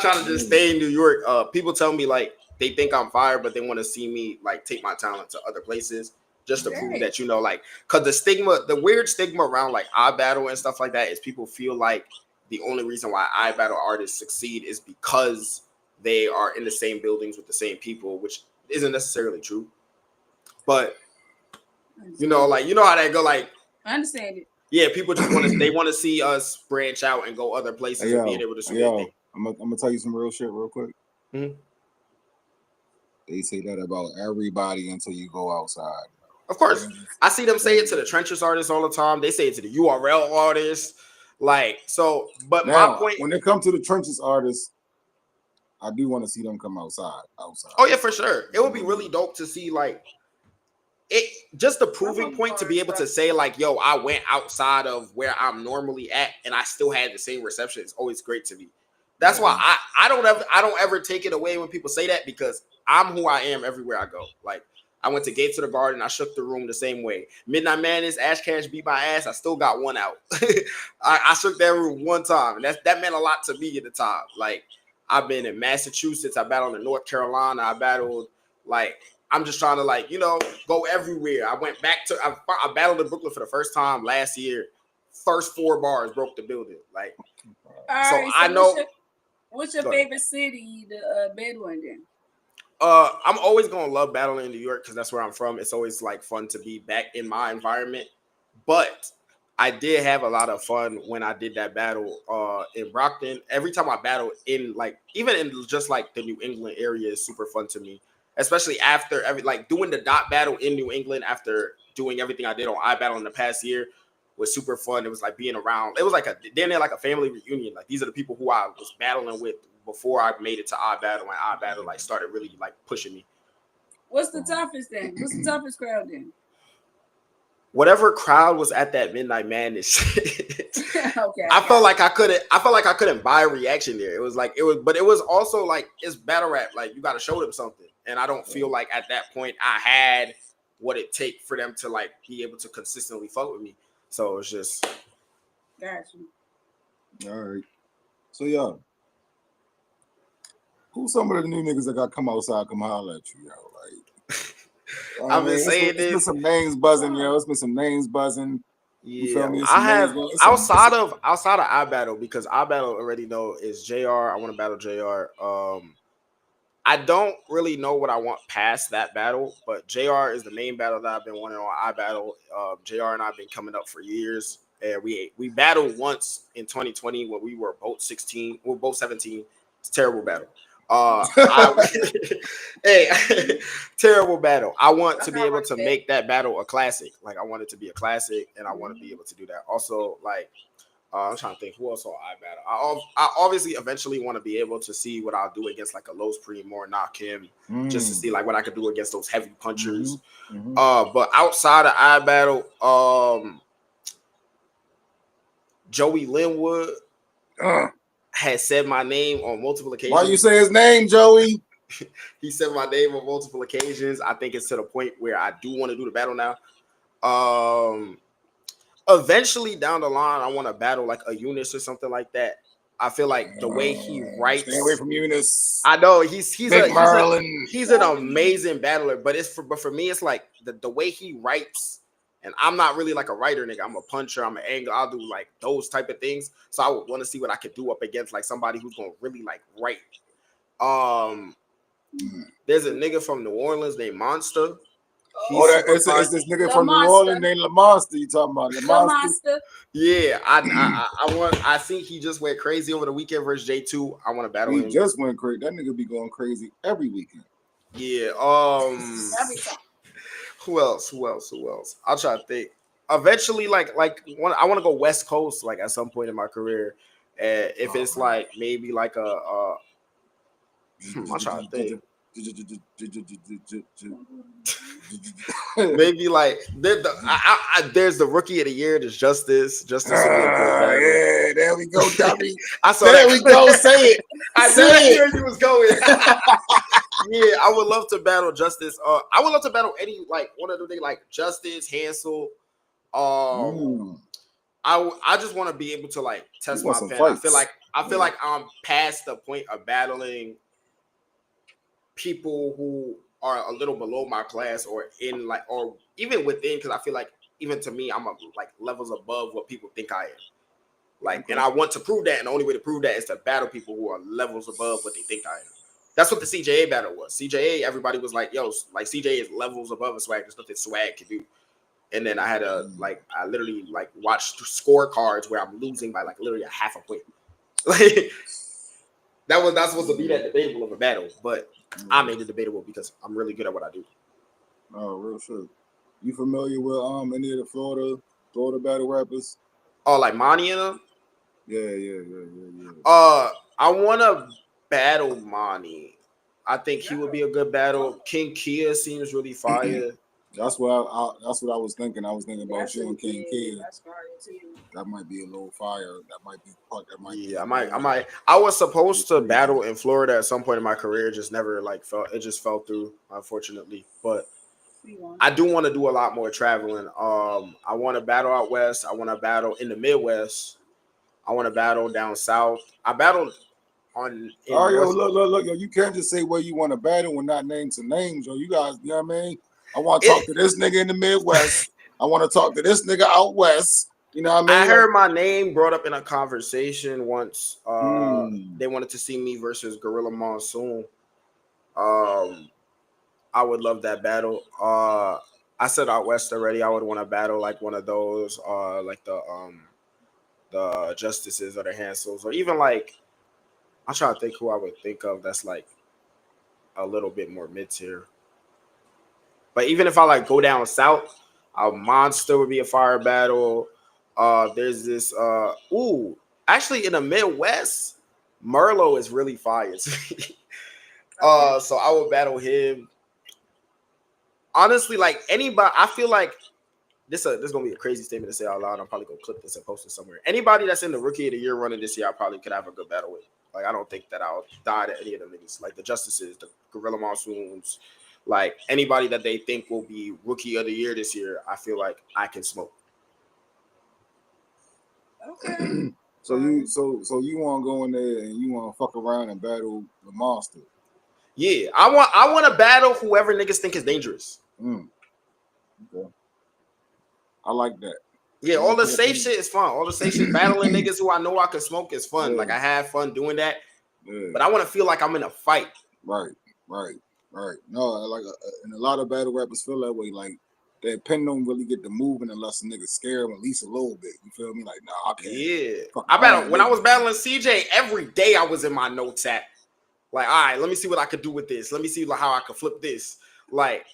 trying to just stay in New York. People tell me like they think I'm fire, but they want to see me like take my talent to other places just to prove that like because the weird stigma around like iBattle and stuff like that is people feel like the only reason why iBattle artists succeed is because they are in the same buildings with the same people, which isn't necessarily true. But you know how that go. Like I understand it. Yeah, people just want to see us branch out and go other places and being able to see anything. I'm gonna tell you some real shit real quick. Mm-hmm. They say that about everybody until you go outside. Of course, I see them say it to the Trenches artists all the time. They say it to the URL artists, like so. But now, my point, when it comes to the Trenches artists, I do want to see them come outside. Oh yeah, for sure. It would be really dope to see like it just the proving point to be able to say like, yo, I went outside of where I'm normally at and I still had the same reception. It's always great to me. That's why I don't ever take it away when people say that because I'm who I am everywhere I go. Like I went to Gates of the Garden. I shook the room the same way. Midnight Madness, Ash Cash beat my ass. I still got one out. I shook that room one time, and that meant a lot to me at the time. Like, I've been in Massachusetts. I battled in North Carolina. I battled, like, I'm just trying to, like, you know, go everywhere. I went back to, I battled in Brooklyn for the first time last year. First 4 bars broke the building. Like, so I know. What's your favorite city to battle in then? I'm always gonna love battling in New York because that's where I'm from. It's always like fun to be back in my environment. But I did have a lot of fun when I did that battle in Brockton. Every time I battle in, like, even in just like the New England area is super fun to me. Especially after doing the dot battle in New England after doing everything I did on iBattle in the past year was super fun. It was like being around. It was like a family reunion. Like, these are the people who I was battling with before I made it to iBattle, and iBattle like started really like pushing me. What's the toughest then? What's the toughest crowd then? Whatever crowd was at that Midnight Madness. Okay. I felt like I couldn't buy a reaction there. But it was also like, it's battle rap. Like, you got to show them something, and I don't feel like at that point I had what it take for them to like be able to consistently fuck with me. So it's just. Gotcha. All right. So y'all. Who's some of the new niggas that got come outside, come holler at you, yo? Like, I've been saying it's been some names buzzing, yo. It's been some names buzzing. Yeah, you feel me? I have outside of iBattle, because iBattle already know is JR. I want to battle JR. I don't really know what I want past that battle, but JR is the main battle that I've been wanting on iBattle. JR and I have been coming up for years, and we battled once in 2020 when we were both 16. We were both 17. It's a terrible battle. Terrible battle. I want to be able to make that battle a classic. Like, I want it to be a classic, and I want to be able to do that. Also, like, I'm trying to think who else on iBattle. I obviously eventually want to be able to see what I'll do against like a Los Primo or Knock Him, just to see like what I could do against those heavy punchers. But outside of iBattle, Joey Linwood has said my name on multiple occasions. Why you say his name, Joey? He said my name on multiple occasions. I think it's to the point where I do want to do the battle now. Eventually down the line, I want to battle like a Eunice or something like that. I feel like the way he writes. Stay away from Eunice. I know he's an amazing battler, but for me, it's like the way he writes. And I'm not really like a writer, nigga. I'm a puncher. I'm an angler. I'll do like those type of things. So I would want to see what I could do up against like somebody who's gonna really like write. There's a nigga from New Orleans named Monster. It's this nigga from New Orleans named Lamonster. You talking about Lamonster? Yeah, I think he just went crazy over the weekend versus J2. I want to battle him. He just went crazy. That nigga be going crazy every weekend. Yeah. Who else? I'll try to think. Eventually, I want to go West Coast, like at some point in my career. If it's like maybe like I'm trying to think. Maybe like there's the rookie of the year. There's Justice. Justice would be a good battle. Yeah, there we go, Dummy. I saw there that. We go. Say it. I knew where you was going. Yeah, I would love to battle Justice. I would love to battle any like one of them like Justice, Hansel. I just want to be able to like test my pen. Fights. I feel like I'm past the point of battling people who are a little below my class or in like or even within, because I feel like even to me I'm like levels above what people think I am. Like, and I want to prove that, and the only way to prove that is to battle people who are levels above what they think I am. That's what the CJA battle was. CJA, everybody was like, yo, like CJA is levels above a swag. There's nothing swag can do. And then I had I literally like watched scorecards where I'm losing by like literally a half a point. Like that was not supposed to be that debatable of a battle, but I made it debatable because I'm really good at what I do. Oh, real shit. You familiar with any of the Florida battle rappers? Oh, like Monty and them? Yeah. I want to battle Monty. I think he would be a good battle. King Kia seems really fire. That's what I was thinking. I was thinking about you and King Kia. That's fire too. That might be a little fire. That might be. I might. I was supposed to battle in Florida at some point in my career. Just never like fell. It just fell through, unfortunately. But I do want to do a lot more traveling. I want to battle out west. I want to battle in the Midwest. I want to battle down south. I battled on. All right, yo, look, yo, you can't just say where you want to battle and not name some names, yo. You guys, you know what I mean? I want to talk to this nigga in the Midwest. I want to talk to this nigga out west. You know what I mean? I heard my name brought up in a conversation once. They wanted to see me versus Gorilla Monsoon. I would love that battle. I said out west already. I would want to battle like one of those, like the Justices or the Hansels, or even like I'm trying to think who I would think of that's like a little bit more mid tier. But even if I like go down south, a Monster would be a fire battle. There's this actually in the Midwest, Merlo is really fire. So I would battle him. Honestly, like anybody, I feel like this is gonna be a crazy statement to say out loud. I'm probably gonna clip this and post it somewhere. Anybody that's in the Rookie of the Year running this year, I probably could have a good battle with. Like I don't think that I'll die to any of them niggas. Like the Justices, the Gorilla Monsoons, like anybody that they think will be Rookie of the Year this year, I feel like I can smoke. Okay. So you want to go in there and you want to fuck around and battle the Monster? Yeah, I want to battle whoever niggas think is dangerous. Okay. I like that. Yeah, all the safe shit is fun. All the safe shit, battling niggas who I know I can smoke is fun. Yeah. Like I have fun doing that. Yeah. But I want to feel like I'm in a fight. Right. No, like, and a lot of battle rappers feel that way. Like that pen don't really get to moving unless a nigga scare them at least a little bit. You feel me? Like, nah, I can't. Yeah. I battle when I was battling CJ every day. I was in my notes app. Like, all right, let me see what I could do with this. Let me see how I could flip this. Like,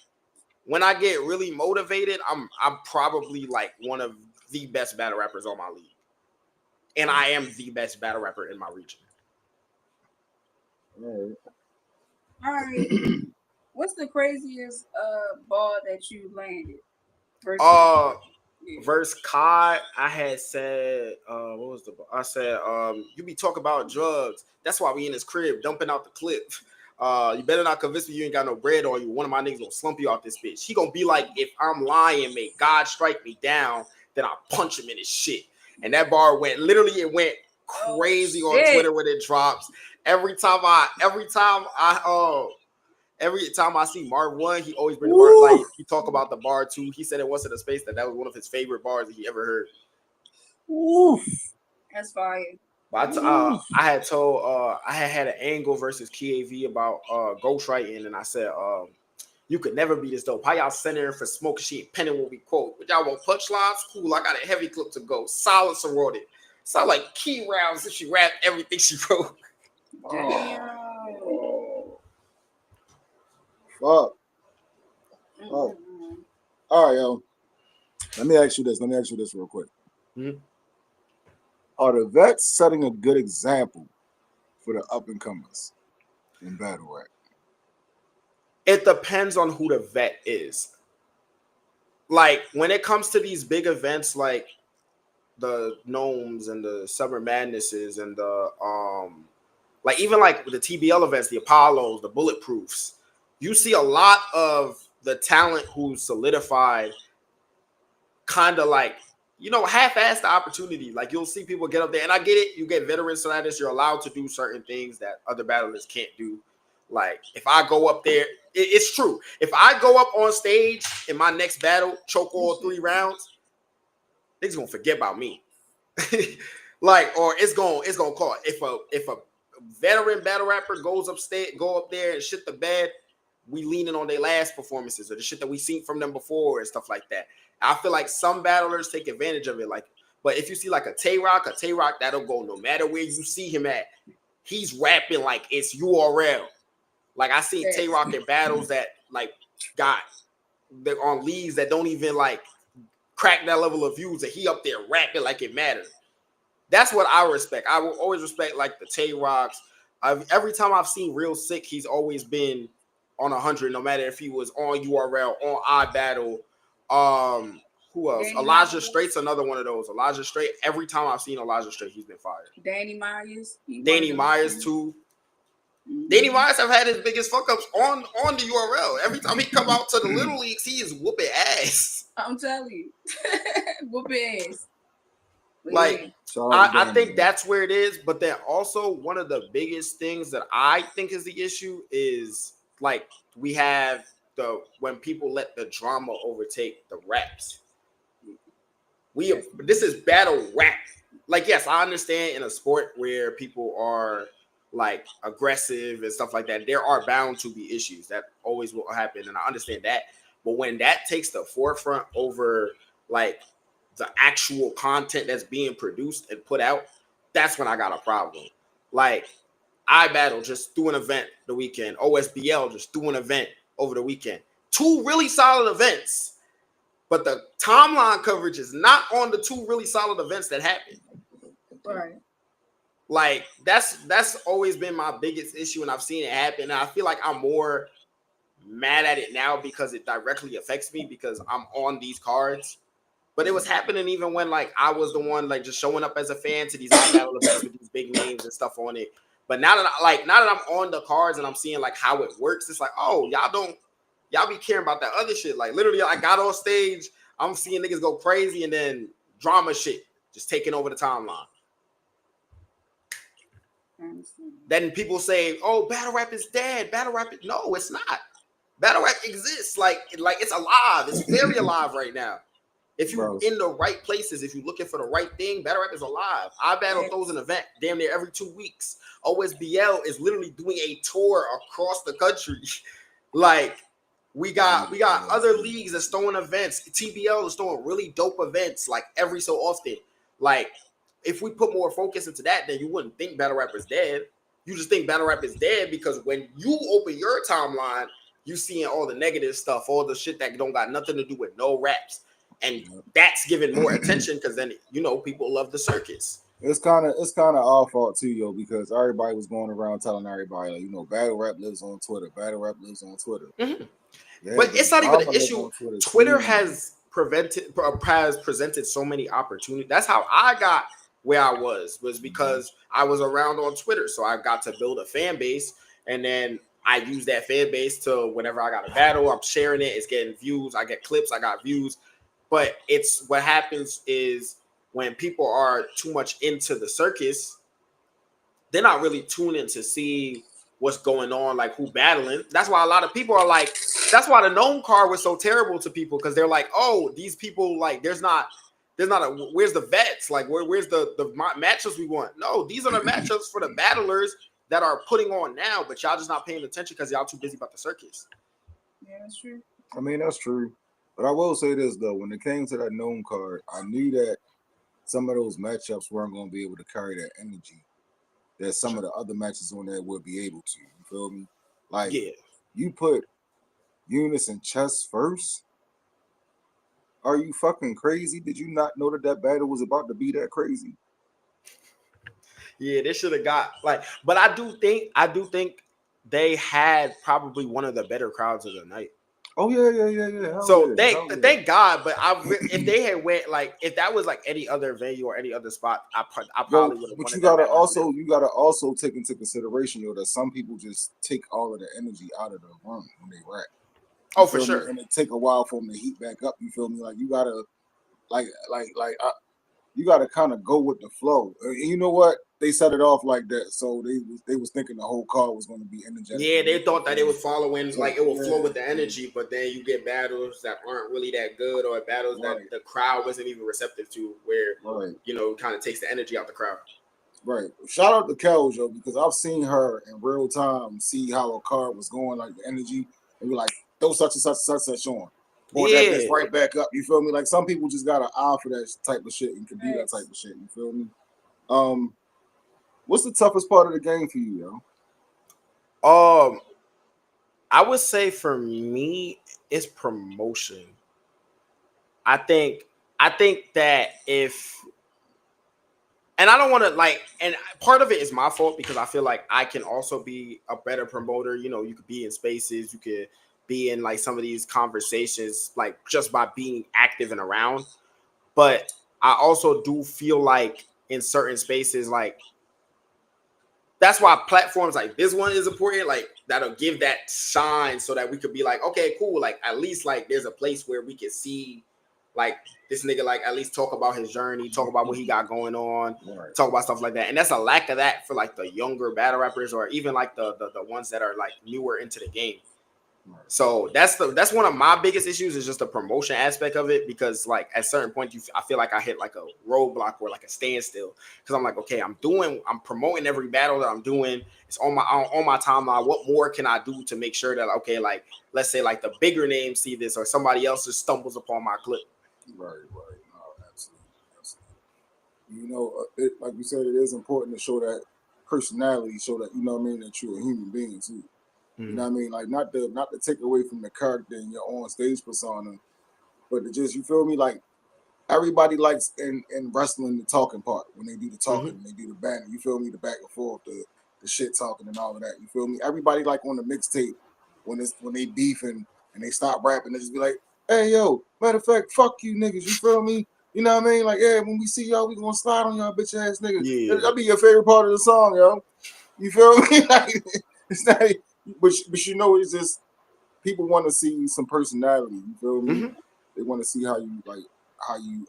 when I get really motivated, I'm probably like one of the best battle rappers on my league. And I am the best battle rapper in my region. All right. What's the craziest ball that you landed? Versus Kai, I had said, what was the ball? I said, you be talking about drugs. That's why we in this crib dumping out the clip. You better not convince me you ain't got no bread on you. One of my niggas gonna slump you out this bitch. He gonna be like, if I'm lying, may God strike me down, then I'll punch him in his shit. And that bar went crazy on Twitter when it drops. Every time I see Marv 1, he always bring the bar. Like he talk about the bar 2. He said it once in a space that was one of his favorite bars that he ever heard. Oof. That's fire. But I had told I had an angle versus KAV about ghostwriting, and I said you could never be this dope. How y'all centering for smoking shit, penning what we quote? But y'all want punchlines? Cool, I got a heavy clip to go. Solid sorority. Sound like key rounds if she rapped everything she wrote. Fuck. Oh. All right, yo. Let me ask you this real quick. Mm-hmm. Are the vets setting a good example for the up-and-comers in battle rap? It depends on who the vet is. Like, when it comes to these big events like the Gnomes and the Summer Madnesses and the, like, even like the TBL events, the Apollos, the Bulletproofs, you see a lot of the talent who's solidified kind of like, you know, half-ass the opportunity. Like you'll see people get up there, and I get it. You get veteran status. You're allowed to do certain things that other battlers can't do. Like if I go up there, it's true. If I go up on stage in my next battle, choke all 3 rounds, niggas gonna forget about me. Like, or it's gonna call if a veteran battle rapper go up there and shit the bed, we leaning on their last performances or the shit that we seen from them before and stuff like that. I feel like some battlers take advantage of it. Like, but if you see like a Tay-Rock, that'll go no matter where you see him at. He's rapping like it's URL. Like I seen Tay-Rock in battles that like they're on leagues that don't even like crack that level of views, and he up there rapping like it matters. That's what I respect. I will always respect like the Tay-Rocks. Every time I've seen Real Sick, he's always been on 100, no matter if he was on URL, on iBattle. Who else? Elijah Straight's another one of those. Elijah Straight. Every time I've seen Elijah Straight, he's been fired. Danny Myers. Danny Myers too. Danny Wise have had his biggest fuck ups on the URL. Every time he come out to the little leagues, he is whooping ass. I'm telling you, whooping ass. But Like, yeah. I think that's where it is. But then also one of the biggest things that I think is the issue is like we have when people let the drama overtake the raps. This is battle rap. Like, yes, I understand in a sport where people are like aggressive and stuff like that, there are bound to be issues. That always will happen, and I understand that. But when that takes the forefront over like the actual content that's being produced and put out, that's when I got a problem. Like, iBattle just threw an event the weekend. OSBL just threw an event over the weekend. 2 really solid events, but the timeline coverage is not on the 2 really solid events that happened. Right. Like, that's always been my biggest issue, and I've seen it happen. And I feel like I'm more mad at it now because it directly affects me because I'm on these cards. But it was happening even when like I was the one like just showing up as a fan to these battle events with these big names and stuff on it. But now that I'm on the cards and I'm seeing like how it works, it's like, oh, y'all be caring about that other shit. Like, literally, I got on stage, I'm seeing niggas go crazy, and then drama shit just taking over the timeline. Then people say, "Oh, battle rap is dead. Battle rap is..." No, it's not. Battle rap exists. Like it's alive. It's very alive right now. If you're in the right places, if you're looking for the right thing, battle rap is alive. iBattle throws an event damn near every 2 weeks. OSBL is literally doing a tour across the country. Like, we got other leagues that's throwing events. TBL is throwing really dope events like every so often. Like, if we put more focus into that, then you wouldn't think battle rap is dead. You just think battle rap is dead because when you open your timeline, you seeing all the negative stuff, all the shit that don't got nothing to do with no raps. And that's giving more attention because then, people love the circus. It's kind of our fault too, yo, because everybody was going around telling everybody, like, battle rap lives on Twitter. Battle rap lives on Twitter. Mm-hmm. Yeah, but it's not even an issue. Twitter has presented so many opportunities. That's how I got where I was because I was around on Twitter. So I got to build a fan base, and then I use that fan base to whenever I got a battle, I'm sharing it. It's getting views. I get clips. I got views. But it's what happens is when people are too much into the circus, they're not really tuning to see what's going on, like who battling. That's why a lot of people are like, that's why the Gnome card was so terrible to people, because they're like, oh, these people, like, there's not where's the vets? Like, where's the matchups we want? No, these are the matchups for the battlers that are putting on now, but y'all just not paying attention because y'all too busy about the circus. Yeah, that's true. I mean, that's true. But I will say this, though. When it came to that Gnome card, I knew that some of those matchups weren't going to be able to carry that energy that some of the other matches on there would be able to. You feel me? Like, you put Eunice and Chess first? Are you fucking crazy? Did you not know that battle was about to be that crazy? Yeah, they should have got, like, but I do think they had probably one of the better crowds of the night. Oh yeah. So thank God. But if they had went, like, if that was like any other venue or any other spot, I probably would have. But you gotta also take into consideration, that some people just take all of the energy out of the room when they rap. Oh, for sure. And it take a while for them to heat back up. You feel me? Like, you gotta you gotta kind of go with the flow. And you know what? They set it off like that, so they was thinking the whole car was going to be energetic. Yeah, they thought that it was following, like, it will flow with the energy, but then you get battles that aren't really that good, or battles that the crowd wasn't even receptive to, where kind of takes the energy out the crowd. Right. Shout out to Kels, yo, because I've seen her in real time, see how a car was going, like the energy, and be like, throw such and such on. Or that bitch right back up. You feel me? Like, some people just got an eye for that type of shit and can do that type of shit. You feel me? What's the toughest part of the game for you, yo? I would say for me, it's promotion. I think that and I don't want to, and part of it is my fault because I feel like I can also be a better promoter. You could be in spaces, you could be in like some of these conversations, like just by being active and around. But I also do feel like in certain spaces, like, that's why platforms like this one is important. Like that'll give that shine so that we could be like, okay, cool. Like at least like there's a place where we can see like this nigga like at least talk about his journey, talk about what he got going on, talk about stuff like that. And that's a lack of that for like the younger battle rappers or even like the ones that are like newer into the game. So that's one of my biggest issues is just the promotion aspect of it, because like at certain point I feel like I hit like a roadblock or like a standstill, because I'm like, okay, I'm promoting every battle that I'm doing. It's on my timeline. What more can I do to make sure that, okay, like let's say like the bigger names see this or somebody else just stumbles upon my clip. Right. No, absolutely. You know, like you said, it is important to show that personality, show that, you know what I mean, that you're a human being too. You know what I mean? Like not to take away from the character and your on stage persona, but to just, you feel me? Like everybody likes in wrestling the talking part when they do the talking, they do the banner. You feel me? The back and forth, the shit talking and all of that. You feel me? Everybody like on the mixtape when they beefing and they stop rapping, they just be like, hey yo, matter of fact, fuck you niggas. You feel me? You know what I mean? Like, yeah, when we see y'all, we gonna slide on y'all bitch ass niggas. Yeah. That'll be your favorite part of the song, yo. You feel me? Like, it's not. But you know, it's just people want to see some personality. You feel me? They want to see how you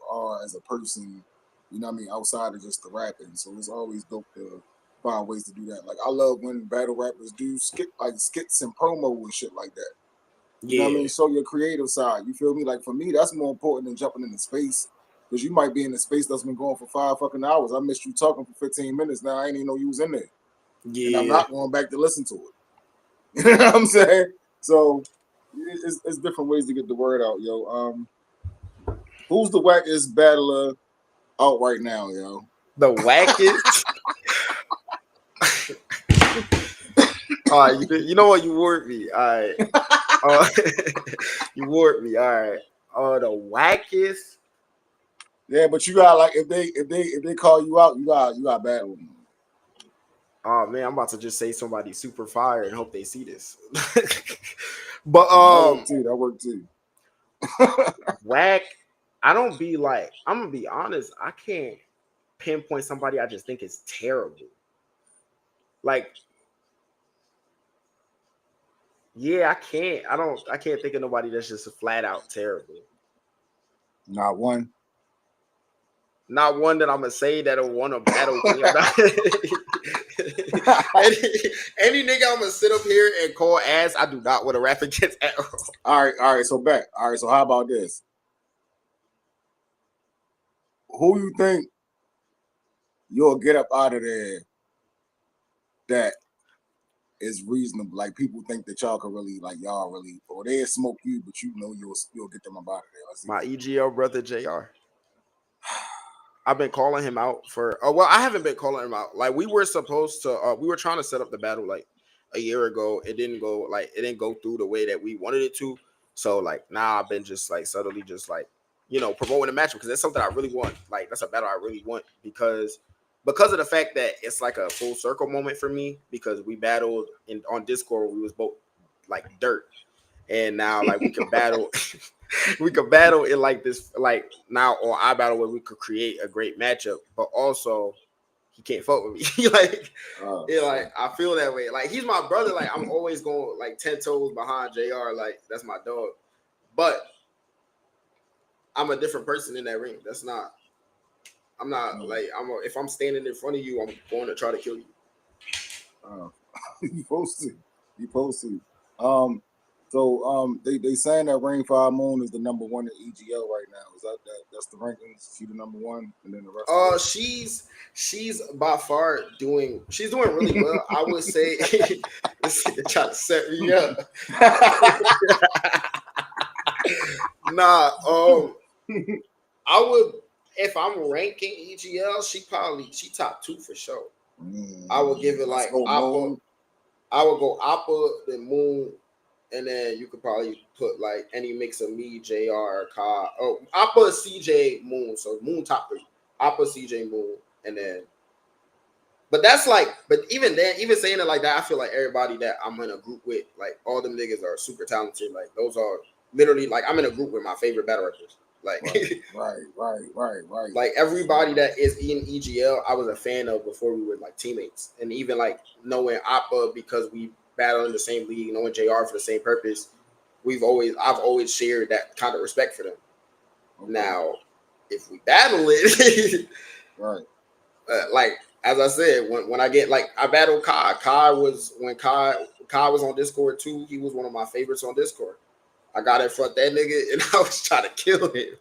are as a person. You know what I mean? Outside of just the rapping. So it's always dope to find ways to do that. Like I love when battle rappers do skits and promo and shit like that. You know what I mean? Show your creative side. You feel me? Like for me, that's more important than jumping into space. Because you might be in a space that's been going for 5 fucking hours. I missed you talking for 15 minutes. Now I ain't even know you was in there. Yeah. And I'm not going back to listen to it. You know what I'm saying? So it's different ways to get the word out, yo. Who's the wackest battler out right now, yo? The wackest? All right, you know what? You warped me. All right. You warped me. All right. The wackest. Yeah, but you got like if they call you out, you got battle them. Oh man, I'm about to just say somebody super fire and hope they see this. But that worked too. Whack. I don't be like, I'm gonna be honest, I can't pinpoint somebody I just think is terrible. Like, yeah, I can't think of nobody that's just flat out terrible. Not one that I'm gonna say that'll want a battle. Any nigga I'm gonna sit up here and call ass, I do not want to rap against at all. All right, so how about this? Who you think you'll get up out of there that is reasonable? Like people think that y'all can really, like y'all really, or they smoke you, but you know you'll get them up out of there. My EGL brother JR. I've been calling him out for. Well, I haven't been calling him out. Like we were supposed to. We were trying to set up the battle like a year ago. It didn't go through the way that we wanted it to. So like now I've been just like subtly just like, you know, promoting the match because that's something I really want. Like that's a battle I really want because of the fact that it's like a full circle moment for me because we battled on Discord. We was both like dirt, and now like we can battle. We could battle in like this, like now on our battle where we could create a great matchup, but also he can't fuck with me. Like, I feel that way. Like he's my brother. Like I'm always going like 10 toes behind JR. Like that's my dog. But I'm a different person in that ring. I'm not like if I'm standing in front of you, I'm going to try to kill you. You supposed to. So they saying that Rainfire Moon is the number one in EGL right now. Is that's the rankings? She the number one, and then the rest. She's by far doing really well. I would say this nigga trying to set me up. Nah, I would if I'm ranking EGL, she top 2 for sure. I would give it like Appa. I would go Appa, then Moon. And then you could probably put like any mix of me, JR, Ka. Oh, Appa, CJ, Moon. So Moon top 3. Appa, CJ, Moon. And then, but even then, even saying it like that, I feel like everybody that I'm in a group with, like all them niggas are super talented. Like those are literally like I'm in a group with my favorite battle rappers. Like, right. Like everybody that is in EGL, I was a fan of before we were like teammates, and even like knowing Appa because we battled in the same league, knowing JR for the same purpose. I've always shared that kind of respect for them. Okay. Now, if we battle it, right? Like as I said, when I get like I battled Kai. Kai was on Discord too. He was one of my favorites on Discord. I got in front of that nigga and I was trying to kill him.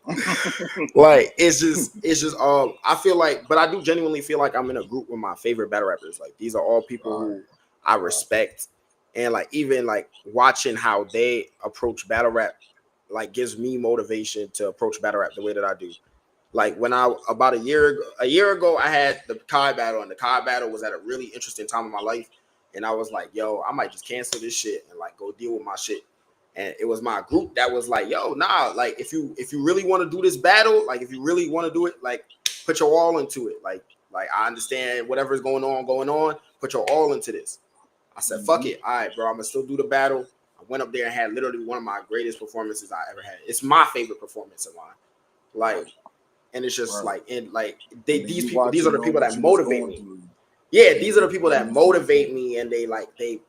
Like it's just I feel like, but I do genuinely feel like I'm in a group with my favorite battle rappers. Like these are all people who I respect, and like even like watching how they approach battle rap, like gives me motivation to approach battle rap the way that I do. Like when about a year ago, I had the Kai battle, and the Kai battle was at a really interesting time in my life, and I was like, yo, I might just cancel this shit and like go deal with my shit. And it was my group that was like, yo, nah, like if you really want to do this battle, like if you really want to do it, like put your all into it. Like I understand whatever's going on, put your all into this. I said, fuck it. All right, bro, I'm gonna still do the battle. I went up there and had literally one of my greatest performances I ever had. It's my favorite performance of mine. like, and it's just like, and like these people, these are the people that motivate me. Yeah, these are the people that motivate me, and they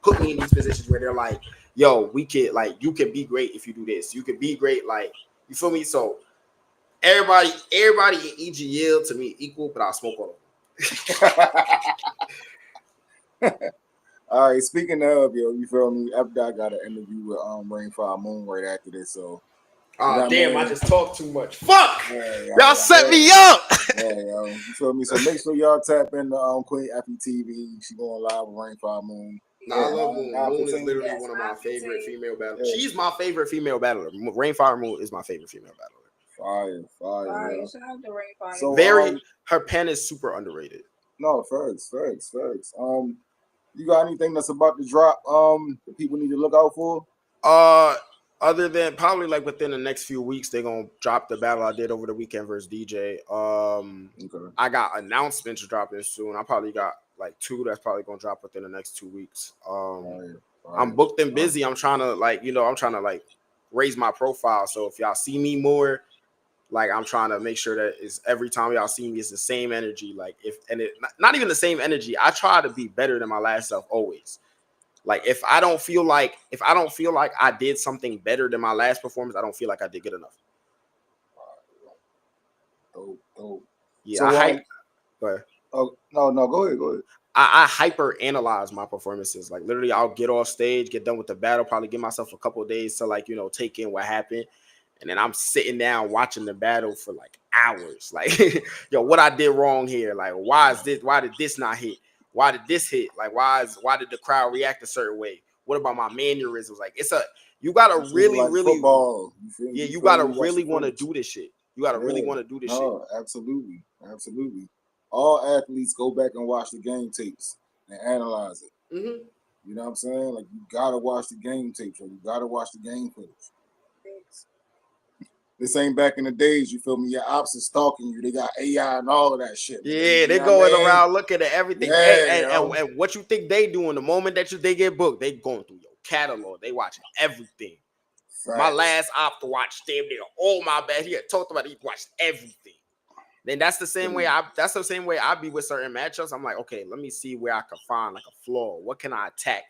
put me in these positions where they're like, yo, we could, like, you can be great if you do this. You could be great, like, you feel me? So everybody in EGL to me equal, but I'll smoke all of them. All right, speaking of, yo, you feel me? After I got an interview with Rainfire Moon right after this, so. Oh, damn, I just talked too much. Fuck! Yeah, y'all set me up! Yeah, yo, you feel me? So make sure y'all tap into Queen Effie TV. She going live with Rainfire Moon. No, I love Moon. Moon is literally one of my favorite female battlers. Yeah. She's my favorite female battler. Rainfire Moon is my favorite female battler. Fire. Shout out to Rainfire. So, her pen is super underrated. No, facts. You got anything that's about to drop that people need to look out for? Other than probably like within the next few weeks, they're gonna drop the battle I did over the weekend versus DJ. Okay. I got announcements dropping soon. I probably got like 2 that's probably gonna drop within the next 2 weeks. I'm booked and busy. I'm trying to raise my profile. So if y'all see me more, like I'm trying to make sure that is every time y'all see me, it's the same energy. Like not even the same energy. I try to be better than my last self always. Like if I don't feel like I did something better than my last performance, I don't feel like I did good enough. Dope. Yeah, so, go ahead. Oh no, go ahead. I hyper analyze my performances. Like literally, I'll get off stage, get done with the battle, probably give myself a couple of days to take in what happened, and then I'm sitting down watching the battle for like hours. Like, yo, what I did wrong here? Like, why did this not hit? Why did this hit? Like, why did the crowd react a certain way? What about my mannerisms? Like, you gotta really football. You gotta really want to do this shit. You gotta really want to do this shit. Absolutely. All athletes go back and watch the game tapes and analyze it. Mm-hmm. You know what I'm saying? Like, you gotta watch the game tapes, or you gotta watch the game footage. This ain't back in the days, you feel me? Your ops is stalking you. They got AI and all of that shit. Yeah, they're going around looking at everything. And what you think they doing the moment that they get booked, they going through your catalog. They watching everything. Right. My last op to watch damn near all my bad. He had talked about he watched everything. Then that's the same way I be with certain matchups. I'm like, okay, let me see where I can find like a flaw. What can I attack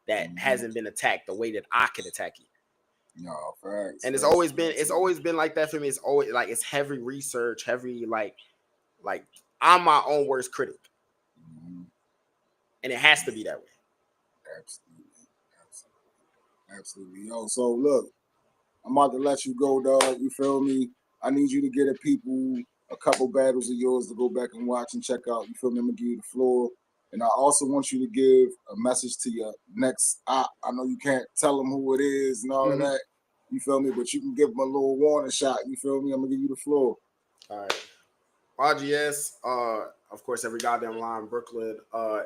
that hasn't been attacked the way that I can attack it? No, facts. And it's always been like that for me. It's always like it's heavy research, heavy like I'm my own worst critic, and it has to be that way. Absolutely. Yo, so look, I'm about to let you go, dog. You feel me? I need you to get a couple battles of yours to go back and watch and check out. You feel me? I'm gonna give you the floor. And I also want you to give a message to your next op. I know you can't tell them who it is and all of that. You feel me? But you can give them a little warning shot. You feel me? I'm going to give you the floor. All right. YGS, of course, every goddamn line, Brooklyn.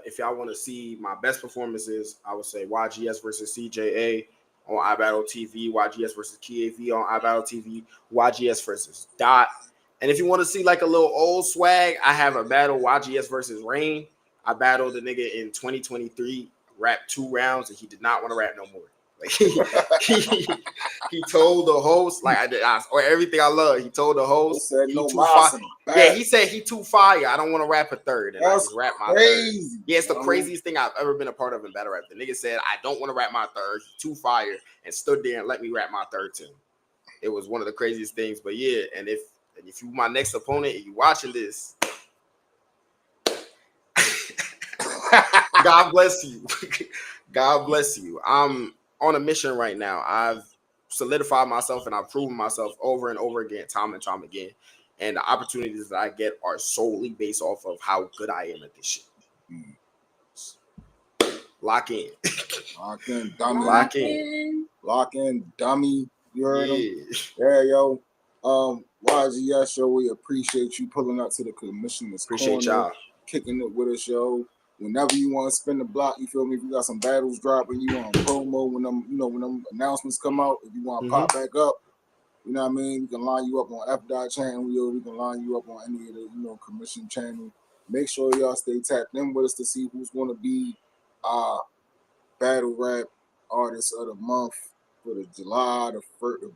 If y'all want to see my best performances, I would say YGS versus CJA on iBattle TV, YGS versus KAV on iBattle TV, YGS versus Dot. And if you want to see like a little old swag, I have a battle YGS versus Rain. I battled the nigga in 2023, rapped 2 rounds, and he did not want to rap no more. He told the host, like or everything I love. He told the host, said he no too mas in fire. the Yeah, back. he said he too fire. I don't want to rap a third, and I That's just rap my crazy. third. Yeah, it's the bro. craziest thing I've ever been a part of in battle rap. The nigga said I don't want to rap my third. He too fire, and stood there and let me rap my third too. It was one of the craziest things. But yeah, and if you my next opponent and you watching this, God bless you. God bless you. I'm on a mission right now. I've solidified myself and I've proven myself over and over again, time and time again. And the opportunities that I get are solely based off of how good I am at this shit. Lock in. Lock in, dummy. Lock in. Lock in, dummy. You heard him? Yeah, yo. YGS, yo, we appreciate you pulling up to the commissioner's appreciate corner, y'all kicking it with us, yo. Whenever you want to spin the block, you feel me? If you got some battles dropping, you want a promo when them announcements come out, if you want to pop back up, you know what I mean? We can line you up on F. channel, yo. We can line you up on any of the commission channel. Make sure y'all stay tapped in with us to see who's going to be battle rap artist of the month for the July, the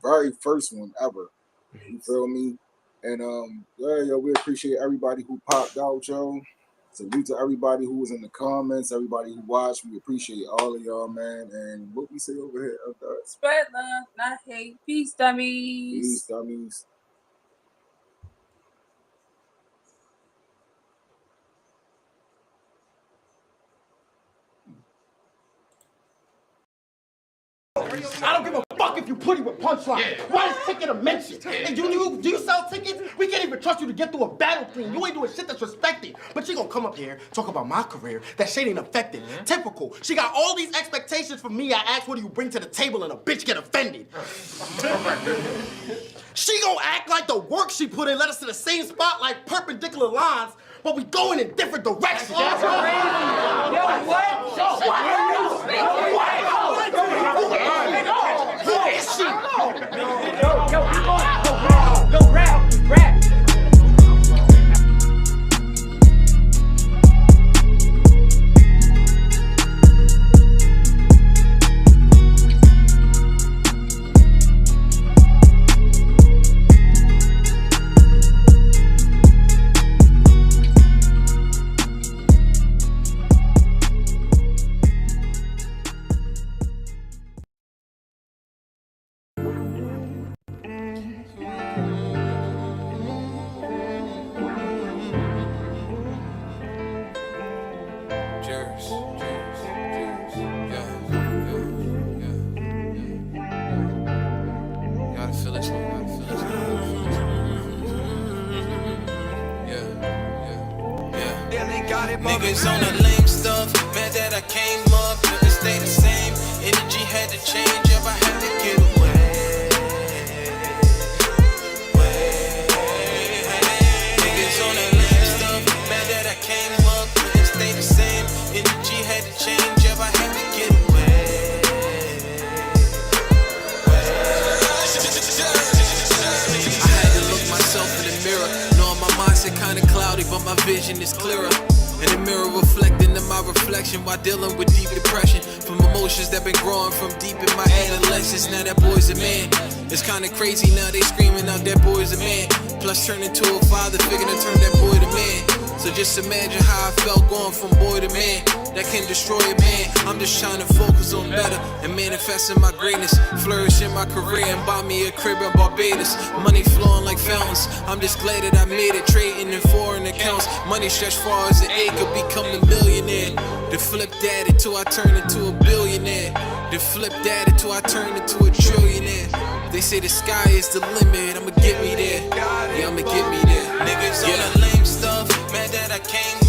very first one ever. You feel me? And yo, we appreciate everybody who popped out, yo. Salute to everybody who was in the comments, everybody who watched. We appreciate all of y'all, man. And what we say over here, spread love, not hate. Peace, dummies. Peace, dummies. I don't give a fuck if you put it with punchline. Why is ticket a mention? And do you sell tickets? We can't even trust you to get through a battle clean. You ain't doing shit that's respected. But she gonna come up here, talk about my career, that shit ain't affected. Typical. She got all these expectations from me. I asked, what do you bring to the table? And a bitch get offended. She gonna act like the work she put in led us to the same spot like perpendicular lines, but we going in different directions. That's crazy. Yo, what? Who is she? Go rap. Niggas on the lame stuff, mad that I came up, couldn't stay the same. Energy had to change up, I had to get away. Niggas on that lame stuff, mad that I came up, couldn't stay the same. Energy had to change up, I had to get away. I had to look myself in the mirror, knowing my mindset kinda cloudy, but my vision is clearer. And the mirror reflecting in my reflection while dealing with deep depression from emotions that been growing from deep in my adolescence. Now that boy's a man. It's kinda crazy now they screaming out that boy's a man. Plus turning to a father figure to turn that boy to man. So just imagine how I felt going from boy to man. That can destroy a man. I'm just trying to focus on better and manifesting my greatness. Flourish in my career and buy me a crib in Barbados. Money flowing like fountains. I'm just glad that I made it, trading in foreign accounts. Money stretched far as an acre, become a millionaire. The flip that until I turn into a billionaire. The flip that until I turn into a trillionaire. They say the sky is the limit, I'ma get me there. Yeah, I'ma get me there. Niggas on the lame stuff, mad that I came